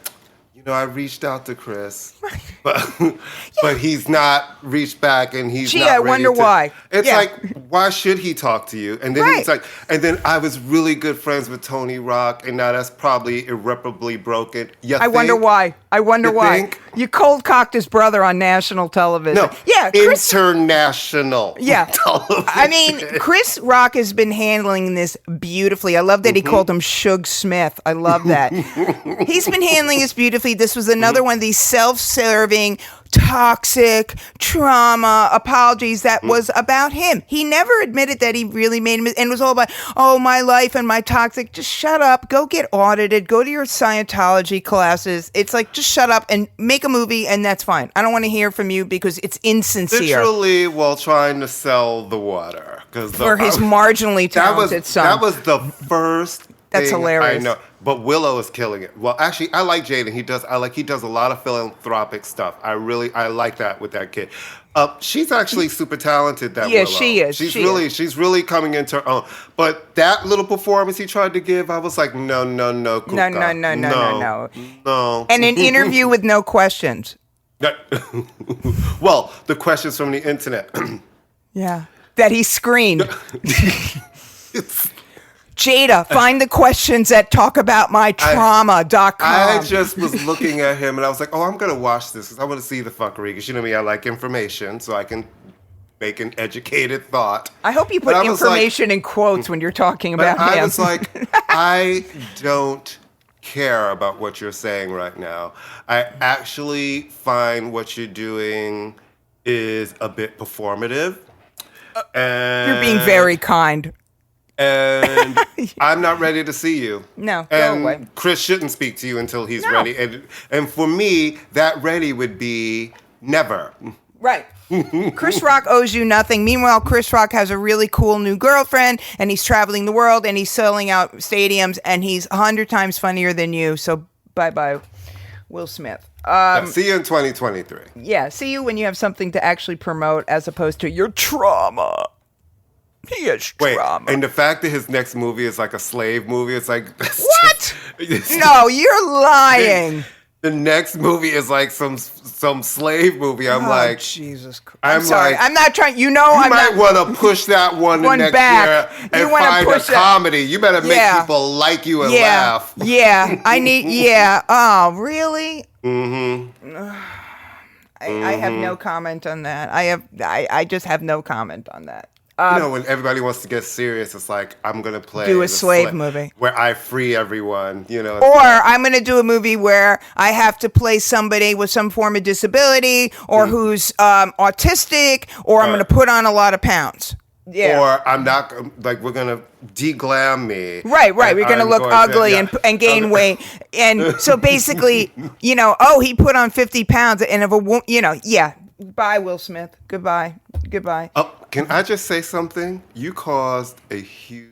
I reached out to Chris, but he's not reached back, and he's not ready. I wonder why. It's like, why should he talk to you? And then it's like, and then I was really good friends with Tony Rock, and now that's probably irreparably broken. I wonder why. You cold cocked his brother on national television. No, international. Television. I mean, Chris Rock has been handling this beautifully. I love that he called him Suge Smith. I love that. He's been handling this beautifully. This was another one of these self-serving, toxic trauma apologies that was about him. He never admitted that he really made him, and it was all about, my life and my toxic. Just shut up. Go get audited. Go to your Scientology classes. It's like, just shut up and make a movie, and that's fine. I don't want to hear from you because it's insincere. Literally while trying to sell the water. For his marginally talented son. That was the first That's hilarious. I know. But Willow is killing it. Well, actually, I like Jaden. He does a lot of philanthropic stuff. I like that with that kid. She's actually super talented. Willow. She is. She's really coming into her own. But that little performance he tried to give, I was like, no, Kuka. No. And an interview with no questions. Well, the questions from the internet. Yeah. That he screened. Jada, find the questions that talk about my trauma.com. I just was looking at him and I was like, I'm going to watch this because I want to see the fuckery. Because you know me, I like information so I can make an educated thought. I hope you put information in quotes when you're talking about him. I was like, I don't care about what you're saying right now. I actually find what you're doing is a bit performative. And you're being very kind. And I'm not ready to see you. No, and go away. Chris shouldn't speak to you until he's ready. And for me, that ready would be never. Right. Chris Rock owes you nothing. Meanwhile, Chris Rock has a really cool new girlfriend, and he's traveling the world, and he's selling out stadiums, and he's 100 times funnier than you. So bye-bye, Will Smith. See you in 2023. Yeah, see you when you have something to actually promote as opposed to your trauma. He has trauma. And the fact that his next movie is like a slave movie, it's like... What? No, you're lying. The next movie is like some slave movie. I'm like... Jesus Christ. I'm sorry. I'm not trying... You might want to push that one next back. year and find a comedy. You better make people like you and laugh. Yeah, I need... Yeah. Oh, really? Mm-hmm. I have no comment on that. I just have no comment on that. When everybody wants to get serious, it's like, I'm going to do a slave movie. Where I free everyone, Or I'm going to do a movie where I have to play somebody with some form of disability or who's autistic, or I'm going to put on a lot pounds. Yeah. Or I'm not, like, we're going to de-glam me. Right. We're going to look ugly and gain weight. And so basically, he put on 50 pounds and if a woman, Bye, Will Smith. Goodbye. Oh, can I just say something? You caused a huge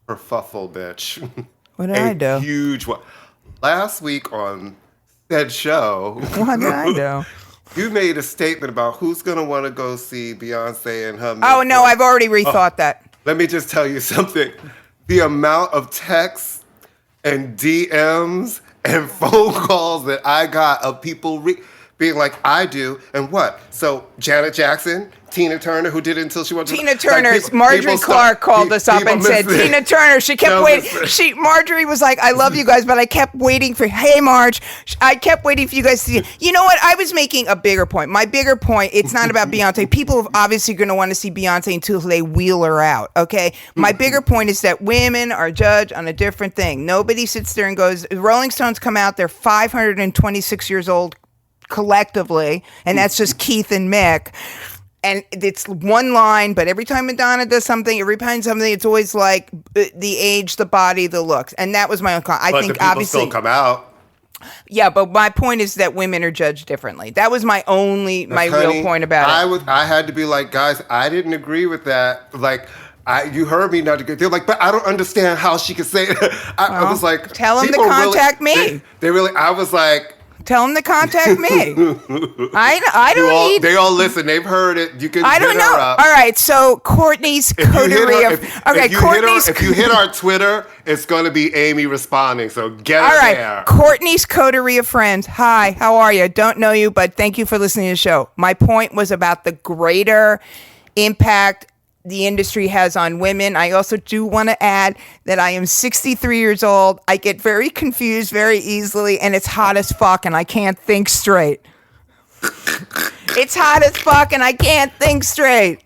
kerfuffle, bitch. What did I do? A huge one. Last week on said show. What did I do? You made a statement about who's going to want to go see Beyoncé and her. Oh, no, I've already rethought that. Let me just tell you something. The amount of texts and DMs and phone calls that I got of people being like, I do, and what? So Janet Jackson, Tina Turner, who did it until she went to... Tina Turner's, Marjorie Clark called us up and said, Tina Turner, she kept waiting. Marjorie was like, I love you guys, but I kept waiting for, hey, Marge, I kept waiting for you guys to see. You know what? I was making a bigger point. My bigger point, it's not about Beyonce. People are obviously going to want to see Beyonce until they wheel her out, okay? My bigger point is that women are judged on a different thing. Nobody sits there and goes, Rolling Stones come out, they're 526 years old, collectively, and that's just Keith and Mick, and it's one line, but every time Madonna does something, it's always like the age, the body, the looks, and that was my own comment. I think the obviously still come out. Yeah, but my point is that women are judged differently. That was my real point about it. I had to be like, guys, I didn't agree with that. Like, you heard me not agree. They're like, but I don't understand how she could say it. I was like, tell them to contact me. I was like, tell them to contact me. I don't need... They all listen. They've heard it. You can. I don't know. All right. So Courtney's coterie of... If you hit our Twitter, it's going to be Amy responding. So get her there. Courtney's coterie of friends. Hi. How are you? Don't know you, but thank you for listening to the show. My point was about the greater impact the industry has on women. I also do want to add that I am 63 years old. I get very confused very easily, and it's hot as fuck, and I can't think straight. It's hot as fuck, and I can't think straight.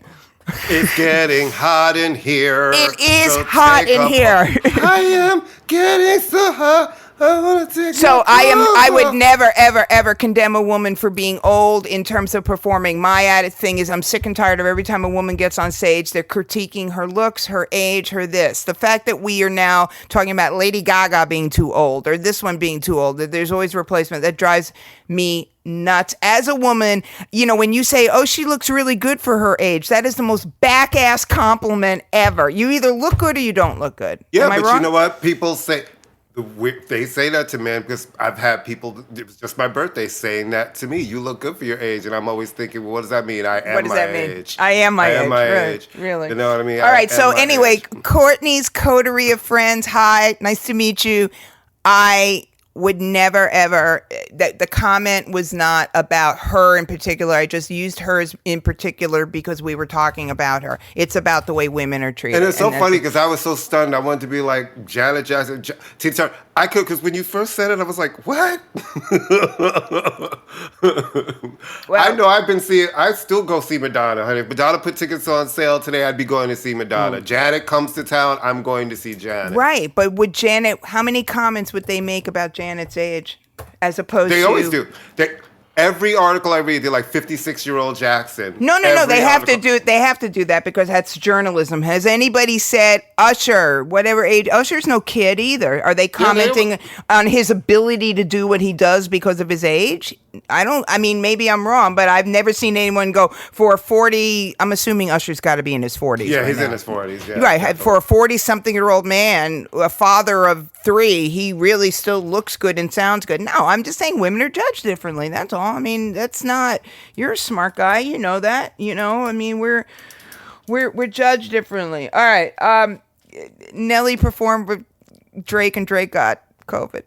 It's getting hot in here. It is hot in here. I am getting so hot. I would never, ever, ever condemn a woman for being old in terms of performing. My added thing is I'm sick and tired of every time a woman gets on stage, they're critiquing her looks, her age, her this. The fact that we are now talking about Lady Gaga being too old or this one being too old, that there's always a replacement, that drives me nuts. As a woman, when you say, oh, she looks really good for her age, that is the most back-ass compliment ever. You either look good or you don't look good. Yeah, Am I but wrong? You know what? People say... They say that to men because I've had people, it was just my birthday, saying that to me. You look good for your age. And I'm always thinking, well, what does that mean? I am my age. I am my age. Really? You know what I mean? All right. So anyway, Courtney's coterie of friends. Hi. Nice to meet you. I would never ever, that the comment was not about her in particular. I just used hers in particular because we were talking about her. It's about the way women are treated. And it's so funny because I was so stunned. I wanted to be like Janet Jackson. Tina Turner. I could, because when you first said it, I was like, what? Well, I know I still go see Madonna, honey. If Madonna put tickets on sale today, I'd be going to see Madonna. Janet comes to town, I'm going to see Janet. Right, but would Janet, how many comments would they make about Janet's age as opposed to... They always do. Every article I read, they're like 56-year-old Jackson. No. They have to do it. They have to do that because that's journalism. Has anybody said Usher, whatever age? Usher's no kid either. Are they commenting on his ability to do what he does because of his age? I mean, maybe I'm wrong, but I've never seen anyone go for a 40. I'm assuming Usher's got to be in his 40s. Yeah, right he's now. in his 40s. Yeah, right. definitely. For a 40-something-year-old man, a father of 3, he really still looks good and sounds good. No, I'm just saying women are judged differently. That's all. I mean, that's not, you're a smart guy. You know that, I mean, we're judged differently. All right. Nelly performed with Drake and Drake got COVID.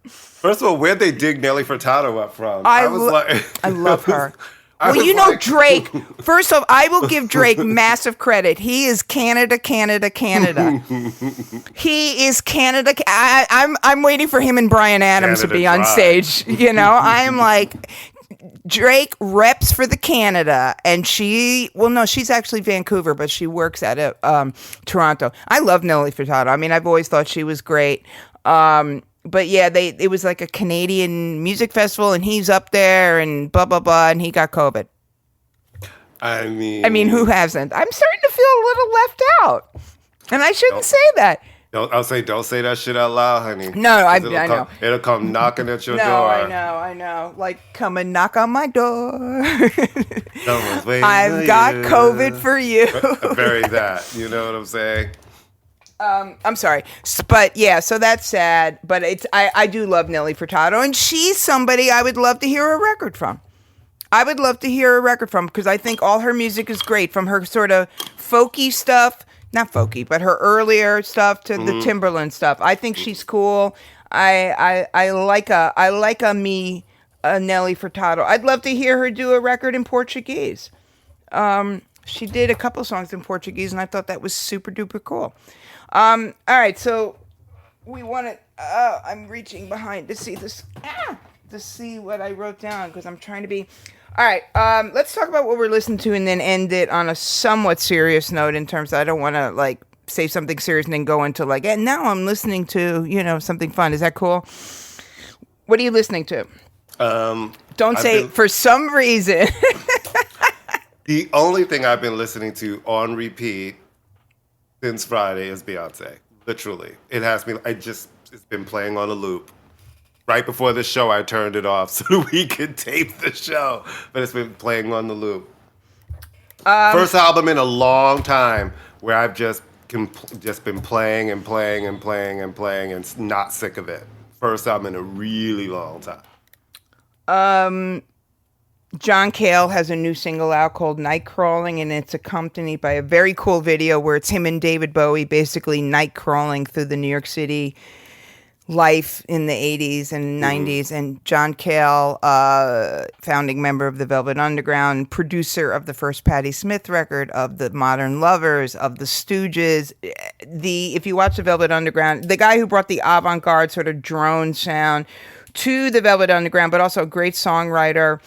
First of all, where'd they dig Nelly Furtado up from? I love her. Well, Drake, first off, I will give Drake massive credit. He is Canada. He is Canada. I'm waiting for him and Bryan Adams Canada to be on stage. I am like, Drake reps for the Canada, and she's actually Vancouver, but she works at Toronto. I love Nelly Furtado. I mean, I've always thought she was great. But yeah, it was like a Canadian music festival, and he's up there, and blah blah blah, and he got COVID. I mean, who hasn't? I'm starting to feel a little left out, and I shouldn't say that. Don't say that shit out loud, honey. No, I know. It'll come knocking at your door. I know. Like, come and knock on my door. I've got you. COVID for you. Bury that. You know what I'm saying? I'm sorry, but yeah, so that's sad. But I do love Nelly Furtado, and she's somebody I would love to hear a record from. Because I think all her music is great, from her sort of folky stuff, not folky, but her earlier stuff to the Timberland stuff. I think she's cool. I like a Nelly Furtado. I'd love to hear her do a record in Portuguese. She did a couple songs in Portuguese, and I thought that was super duper cool. All right, so we want to, I'm reaching behind to see this, to see what I wrote down, because I'm trying to be, all right, let's talk about what we're listening to and then end it on a somewhat serious note, in terms of, I don't want to, like, say something serious and then go into, like, and now I'm listening to, something fun. Is that cool? What are you listening to? Don't say, for some reason. The only thing I've been listening to on repeat since Friday is Beyoncé. Literally. It has been, it's been playing on a loop. Right before the show, I turned it off so we could tape the show. But it's been playing on the loop. First album in a long time where I've just been playing and playing and playing and playing and not sick of it. First album in a really long time. John Cale has a new single out called Night Crawling, and it's accompanied by a very cool video where it's him and David Bowie basically night crawling through the New York City life in the 80s and 90s. And John Cale, founding member of the Velvet Underground, producer of the first Patti Smith record, of the Modern Lovers, of the Stooges. If you watch the Velvet Underground, the guy who brought the avant-garde sort of drone sound to the Velvet Underground, but also a great songwriter,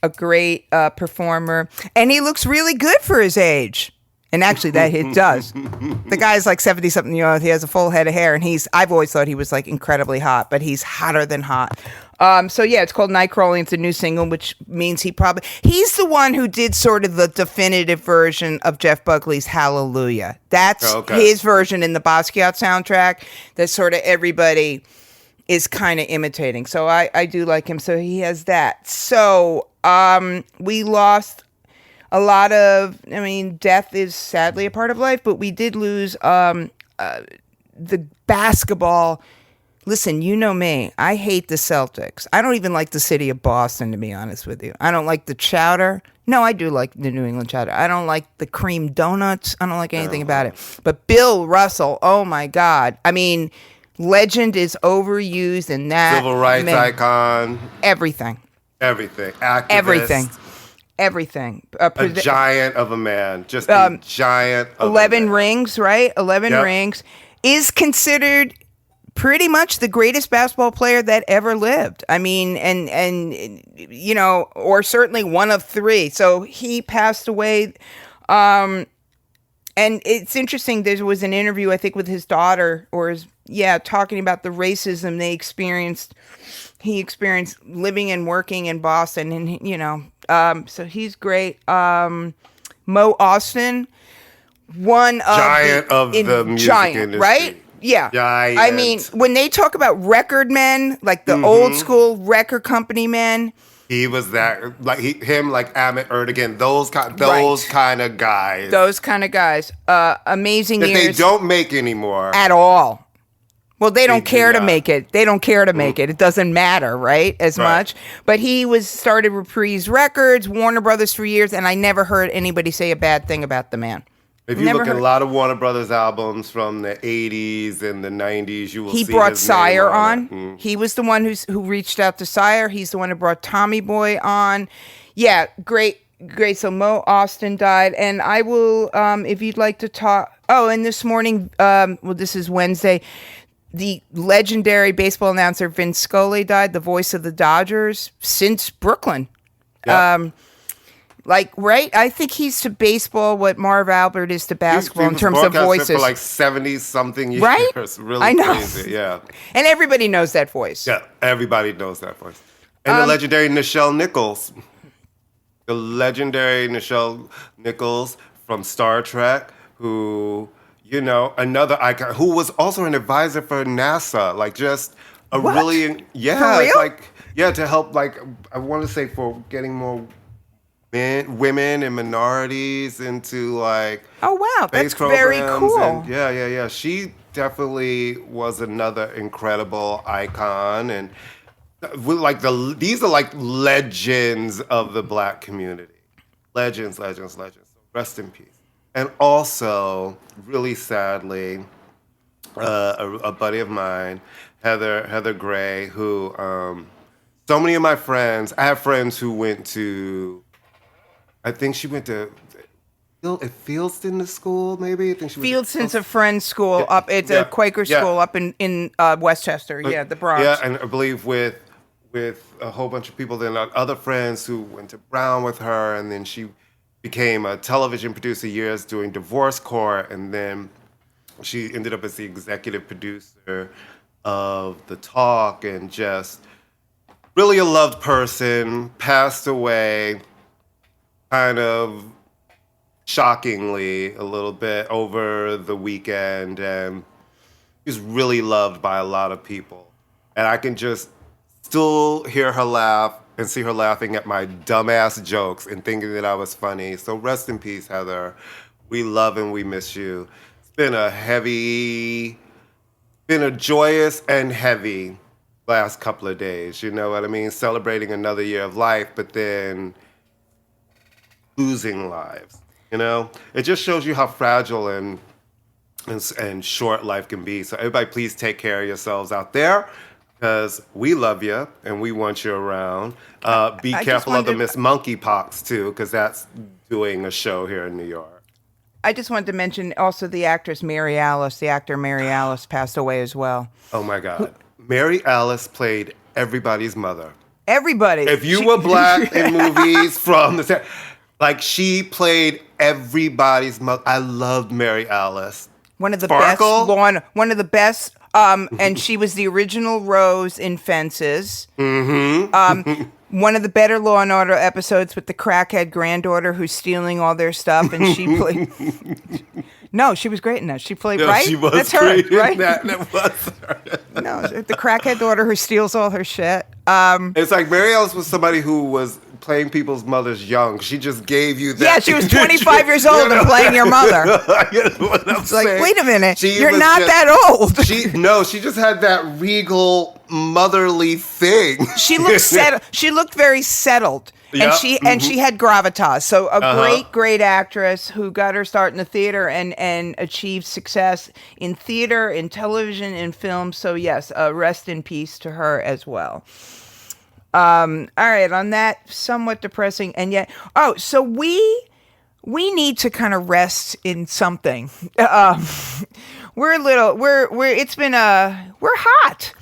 a great performer, and he looks really good for his age. And actually, that it does. The guy's like 70-something years old. He has a full head of hair, and I've always thought he was like incredibly hot, but he's hotter than hot. So yeah, it's called Night Crawling. It's a new single, which means he's the one who did sort of the definitive version of Jeff Buckley's Hallelujah. That's his version in the Basquiat soundtrack that sort of everybody is kind of imitating. So I do like him. So he has that. So we lost a lot of, death is sadly a part of life, but we did lose the basketball. Listen, you know me. I hate the Celtics. I don't even like the city of Boston, to be honest with you. I don't like the chowder. No, I do like the New England chowder. I don't like the cream donuts. I don't like anything about it. But Bill Russell, oh my God. Legend is overused, and that civil rights icon. Everything. Activist. Everything. A giant of a man. Just a giant of 11 a man. rings, right? 11 rings. Is considered pretty much the greatest basketball player that ever lived. I mean, and you know, or certainly one of three. So he passed away. And it's interesting. There was an interview, I think, with his daughter, talking about the racism they experienced. He experienced living and working in Boston, and you know, so he's great. Mo Austin, one of the music industry, right? Yeah. Giant. I mean, when they talk about record men, like the old school record company men, he was that, like him, like Amit Erdogan, those kind of guys. Those kind of guys. Amazing that years. They don't make anymore at all. Well, they don't care to not. make it. They don't care to make it. It doesn't matter, right? As much. But he started Reprise Records, Warner Brothers for years, and I never heard anybody say a bad thing about the man. If you look at a lot of Warner Brothers albums from the 80s and the 90s, you will see he brought his Sire name on. Mm-hmm. He was the one who reached out to Sire. He's the one who brought Tommy Boy on. Yeah, great. So Mo Austin died, and I will, if you'd like to talk. Oh, and this morning, this is Wednesday. The legendary baseball announcer Vince Scully died, the voice of the Dodgers since Brooklyn. Yep. Right? I think he's to baseball what Marv Albert is to basketball in terms of voices. For like 70-something years. Right? Really I know. Crazy, yeah. And everybody knows that voice. Yeah, everybody knows that voice. And the legendary Nichelle Nichols. The legendary Nichelle Nichols from Star Trek, who... You know, another icon who was also an advisor for NASA, like just a what? really, For real? to help, like, I want to say for getting more women and minorities into like. Oh wow, that's very cool. And yeah. She definitely was another incredible icon, and like these are like legends of the Black community, legends. So rest in peace. And also, really sadly, a buddy of mine, Heather Gray, who so many of my friends, I have friends who went to, I think she went to Fieldston school, maybe? I think she Fieldston's a friend's school up, it's a Quaker school up in Westchester, the Bronx. Yeah, and I believe with a whole bunch of people, then other friends who went to Brown with her, and then she became a television producer years doing Divorce Court, and then she ended up as the executive producer of The Talk, and just really a loved person, passed away kind of shockingly a little bit over the weekend, and she was really loved by a lot of people. And I can just still hear her laugh and see her laughing at my dumbass jokes and thinking that I was funny. So rest in peace, Heather. We love and we miss you. It's been a joyous and heavy last couple of days, you know what I mean? Celebrating another year of life, but then losing lives, you know? It just shows you how fragile and short life can be. So everybody, please take care of yourselves out there, because we love you and we want you around. Be careful of the Miss Monkeypox, too, because that's doing a show here in New York. I just wanted to mention also the actress Mary Alice. The actor Mary Alice passed away as well. Oh, my God. Mary Alice played everybody's mother. Everybody. If you were Black in movies from the... Like, she played everybody's mother. I loved Mary Alice. One of the Sparkle? best... and she was the original Rose in Fences. Mm-hmm. One of the better Law and Order episodes with the crackhead granddaughter who's stealing all their stuff, and she played. No, she was great in that. She played right. She was That's great her, right? in that. That was her. No, the crackhead daughter who steals all her shit. It's like Mary Alice was somebody who was playing people's mothers young. She just gave you that. Yeah, she was 25 years old and playing your mother. You know what I'm it's like, saying? wait a minute, you're not that old. She just had that regal motherly thing. She looked settled. She looked very settled. And Yep. she had gravitas. So a great actress who got her start in the theater and achieved success in theater, in television, in film. So yes, rest in peace to her as well. All right, on that somewhat depressing and yet so we need to kind of rest in something. We're hot.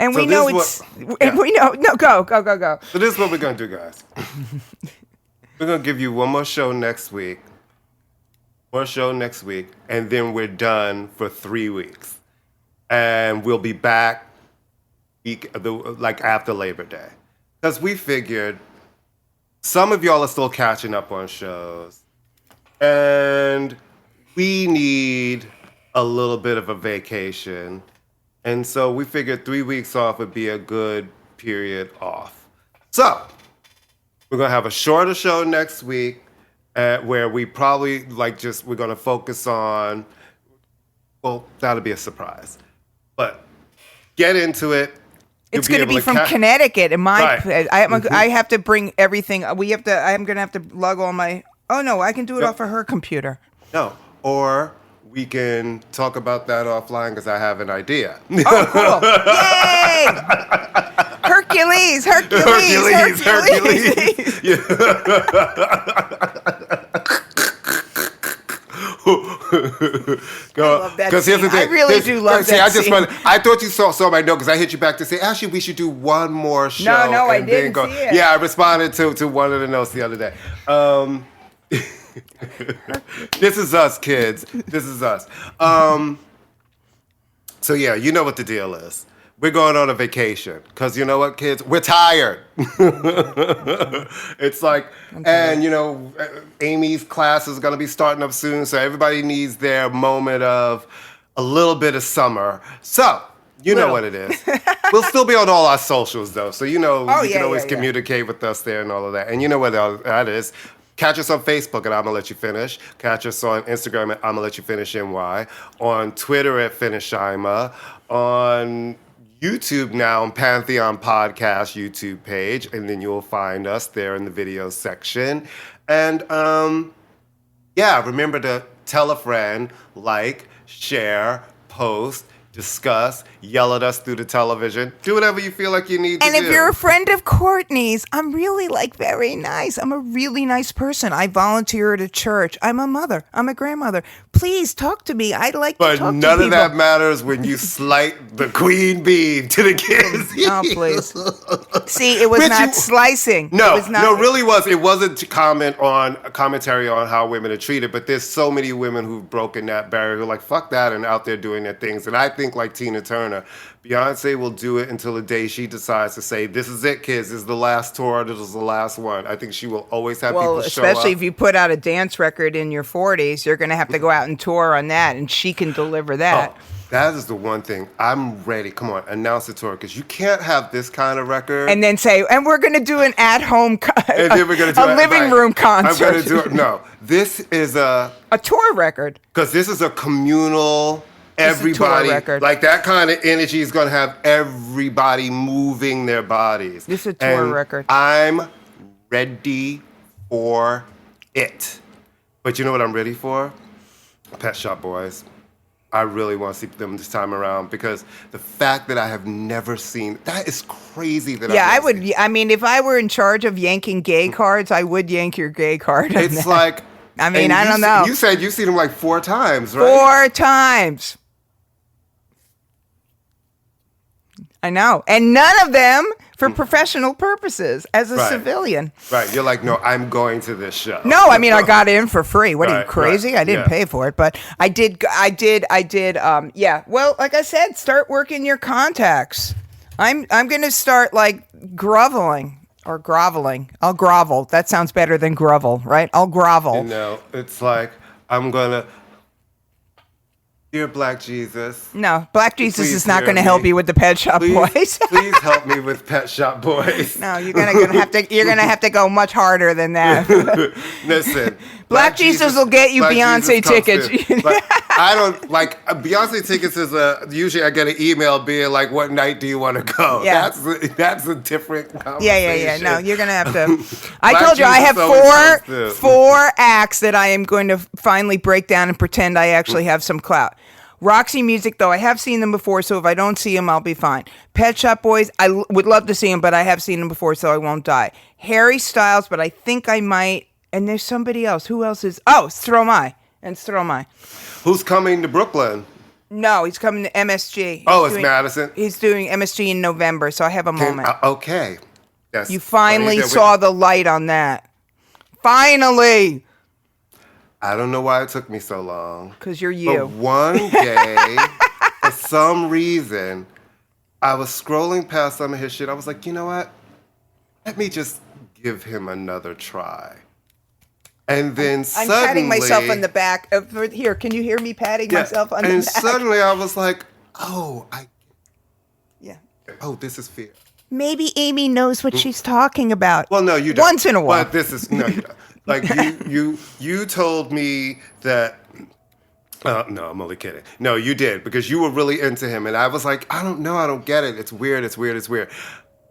And So we know this it's, is what- and yeah. we know, no, go. So this is what we're going to do, guys. We're going to give you one more show next week. And then we're done for 3 weeks. And we'll be back after Labor Day. Because we figured some of y'all are still catching up on shows. And we need a little bit of a vacation. And so we figured 3 weeks off would be a good period off. So we're going to have a shorter show next week where we probably we're going to focus on, well, that'll be a surprise. But get into it. It's going to be from Connecticut. And I have to bring everything. I'm going to have to lug all my, I can do it off of her computer. No, or we can talk about that offline because I have an idea. Oh, cool. Yay! Hercules. Because here's the thing. I really do love that scene. I thought you saw my note because I hit you back to say, actually, we should do one more show. No, I didn't see it. Yeah, I responded to one of the notes the other day. This is us, kids. This is us. So yeah, you know what the deal is. We're going on a vacation because you know what, kids? We're tired. It's like, and Amy's class is going to be starting up soon, so everybody needs their moment of a little bit of summer. So you know what it is. We'll still be on all our socials though, so you can always communicate with us there and all of that. And you know what that is. Catch us on Facebook at ImmaLetYouFinish. Catch us on Instagram at ImmaLetYouFinishNY. On Twitter at FinishImma. On YouTube now on Pantheon Podcast YouTube page. And then you'll find us there in the video section. And remember to tell a friend, share, post, discuss, yell at us through the television. Do whatever you feel like you need to do. And if you're a friend of Courtney's, I'm really very nice. I'm a really nice person. I volunteer at a church. I'm a mother. I'm a grandmother. Please talk to me. I'd like to talk to people. But none of that matters when you slight the queen bee to the kids. Oh, please. See, it was not slicing. No, it really was. It wasn't commentary on how women are treated, but there's so many women who've broken that barrier who are like, fuck that, and out there doing their things. And I think like Tina Turner, Beyoncé will do it until the day she decides to say, this is it, kids. This is the last tour. This is the last one. I think she will always have people show up. Especially if you put out a dance record in your 40s, you're going to have to go out and tour on that, and she can deliver that. Oh, that is the one thing. I'm ready. Come on, announce the tour, because you can't have this kind of record. And then say, and we're going to do an at-home, and then we're gonna do a living room concert. I'm going to do it. No, this is a tour record. Because this is a communal... Everybody, like that kind of energy is going to have everybody moving their bodies. This is a tour record. I'm ready for it. But you know what I'm ready for? Pet Shop Boys. I really want to see them this time around because the fact that I have never seen, that is crazy. I would. I mean, if I were in charge of yanking gay cards, I would yank your gay card. It's like, I mean, I don't know. You said you've seen them like 4 times, right? 4 times. I know. And none of them for professional purposes as a civilian. Right. You're like, no, I'm going to this show. No, I mean, I got in for free. What are you, crazy? I didn't pay for it, but I did. Well, like I said, start working your contacts. I'm going to start groveling. I'll grovel. That sounds better than grovel, right? I'll grovel. It's like, I'm going to... Dear Black Jesus. No, Black Jesus is not going to help you with the Pet Shop Boys. Please help me with Pet Shop Boys. No, you're gonna have to go much harder than that. Listen, Black Jesus will get you Beyonce tickets. I don't like Beyonce tickets is usually I get an email being like, what night do you want to go? Yeah. That's a different conversation. Yeah. No, you're going to have to. I told you I have four acts that I am going to finally break down and pretend I actually have some clout. Roxy Music, though, I have seen them before, so if I don't see them, I'll be fine. Pet Shop Boys, I would love to see them, but I have seen them before, so I won't die. Harry Styles, but I think I might. And there's somebody else. Who else is? Oh, Stromae. And Stromae. Who's coming to Brooklyn? No, he's coming to MSG. It's Madison. He's doing MSG in November, so I have a moment. Okay. Yes. You finally saw the light on that. Finally. I don't know why it took me so long. Because you're you. But one day, for some reason, I was scrolling past some of his shit. I was like, you know what? Let me just give him another try. And then suddenly... I'm patting myself on the back. Here, can you hear me patting myself on the back? And suddenly I was like, Yeah. Oh, this is fear. Maybe Amy knows what she's talking about. Well, no, you don't. Once in a while. But this is... No, you don't. Like, you told me that... no, I'm only kidding. No, you did, because you were really into him. And I was like, I don't know, I don't get it. It's weird.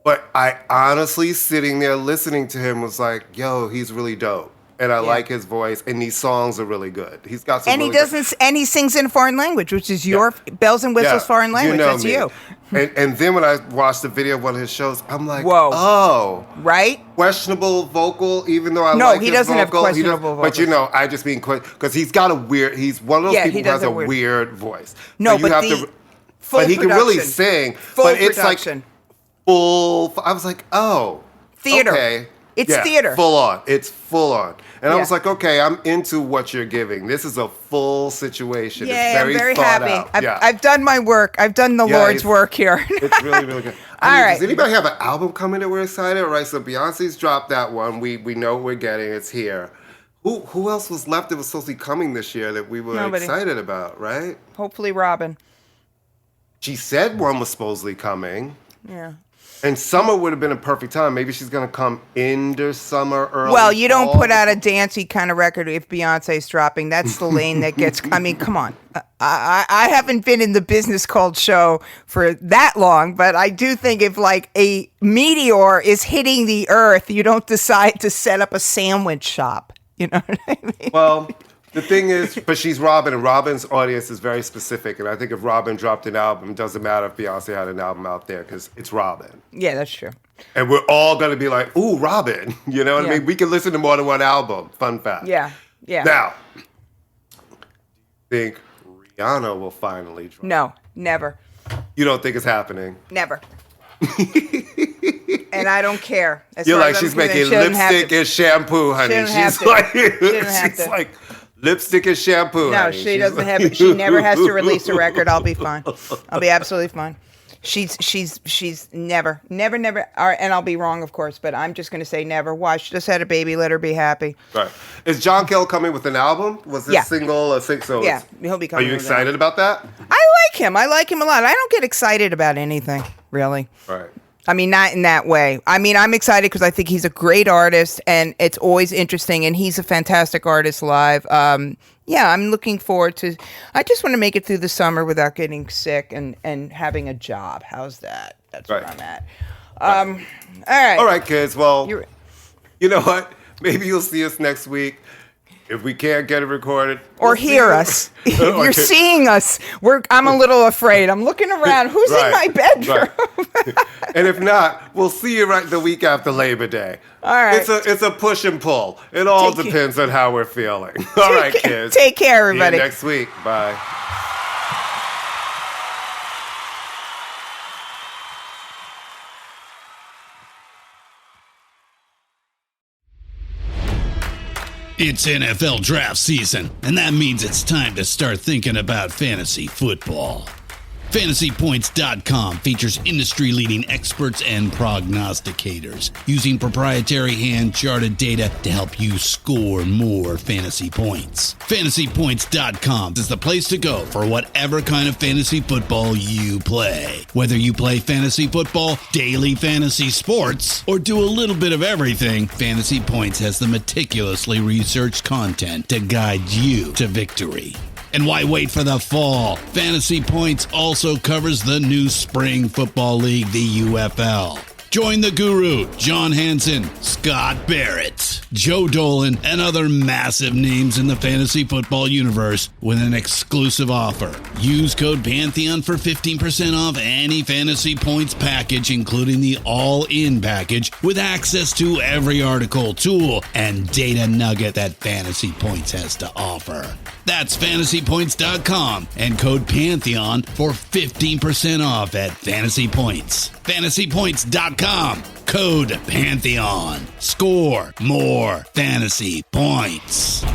But I honestly, sitting there listening to him, was like, yo, he's really dope. And I like his voice, and these songs are really good. He's got some. And he sings in a foreign language, which is your bells and whistles foreign language. That's you. And then when I watched the video of one of his shows, I'm like, whoa, oh, right? Questionable vocal, even though I like his vocal. No, he doesn't have questionable vocals. But I just mean because he's got a weird. He's one of those people who has a weird voice. No, but he can really sing. But it's like full. I was like, oh, theater. Okay. It's theater. Full on. It's full on. And I was like, okay, I'm into what you're giving. This is a full situation. Yeah, it's very thought happy. out. I've done my work. I've done the Lord's work here. It's really, really good. All right. Does anybody have an album coming that we're excited? All right, so Beyonce's dropped that one. We know what we're getting. It's here. Who else was left that was supposed to be coming this year that we were excited about, right? Hopefully Robin. She said one was supposedly coming. Yeah. And summer would have been a perfect time. Maybe she's going to come into summer early. Well, you don't put out a dancey kind of record if Beyonce's dropping. That's the lane that gets... I mean, come on. I haven't been in the business called show for that long, but I do think if like a meteor is hitting the earth, you don't decide to set up a sandwich shop. You know what I mean? Well... The thing is, but she's Robin, and Robin's audience is very specific. And I think if Robin dropped an album, it doesn't matter if Beyonce had an album out there because it's Robin. Yeah, that's true. And we're all going to be like, ooh, Robin. You know what I mean? We can listen to more than one album. Fun fact. Yeah. Now, think Rihanna will finally drop? No, never. You don't think it's happening? Never. And I don't care. You're like, she's making lipstick and shampoo, honey. She's like lipstick and shampoo. No, honey. She doesn't have it. She never has to release a record. I'll be fine. I'll be absolutely fine. She's never. And I'll be wrong, of course, but I'm just going to say never. Why? She just had a baby. Let her be happy. Right. Is John Kell coming with an album? Was this single a single? Yeah, he'll be coming. Are you excited about that? I like him. I like him a lot. I don't get excited about anything, really. Right. I mean, not in that way. I mean, I'm excited because I think he's a great artist, and it's always interesting, and he's a fantastic artist live. Yeah, I'm looking forward to... I just want to make it through the summer without getting sick and having a job. How's that? That's where I'm at. All right. All right, kids. Well, you know what? Maybe you'll see us next week. If we can't get it recorded... Or hear us. You're seeing us. I'm a little afraid. I'm looking around. Who's in my bedroom? Right. And if not, we'll see you right the week after Labor Day. All right. It's a push and pull. It all depends on how we're feeling. All right, kids. Take care, everybody. See you next week. Bye. It's NFL draft season, and that means it's time to start thinking about fantasy football. FantasyPoints.com features industry-leading experts and prognosticators using proprietary hand-charted data to help you score more fantasy points. FantasyPoints.com is the place to go for whatever kind of fantasy football you play. Whether you play fantasy football, daily fantasy sports, or do a little bit of everything, Fantasy Points has the meticulously researched content to guide you to victory. And why wait for the fall? Fantasy Points also covers the new spring football league, the UFL. Join the guru, John Hansen, Scott Barrett, Joe Dolan, and other massive names in the fantasy football universe with an exclusive offer. Use code Pantheon for 15% off any Fantasy Points package, including the all-in package, with access to every article, tool, and data nugget that Fantasy Points has to offer. That's fantasypoints.com and code Pantheon for 15% off at Fantasy Points. Fantasypoints.com, code Pantheon. Score more fantasy points.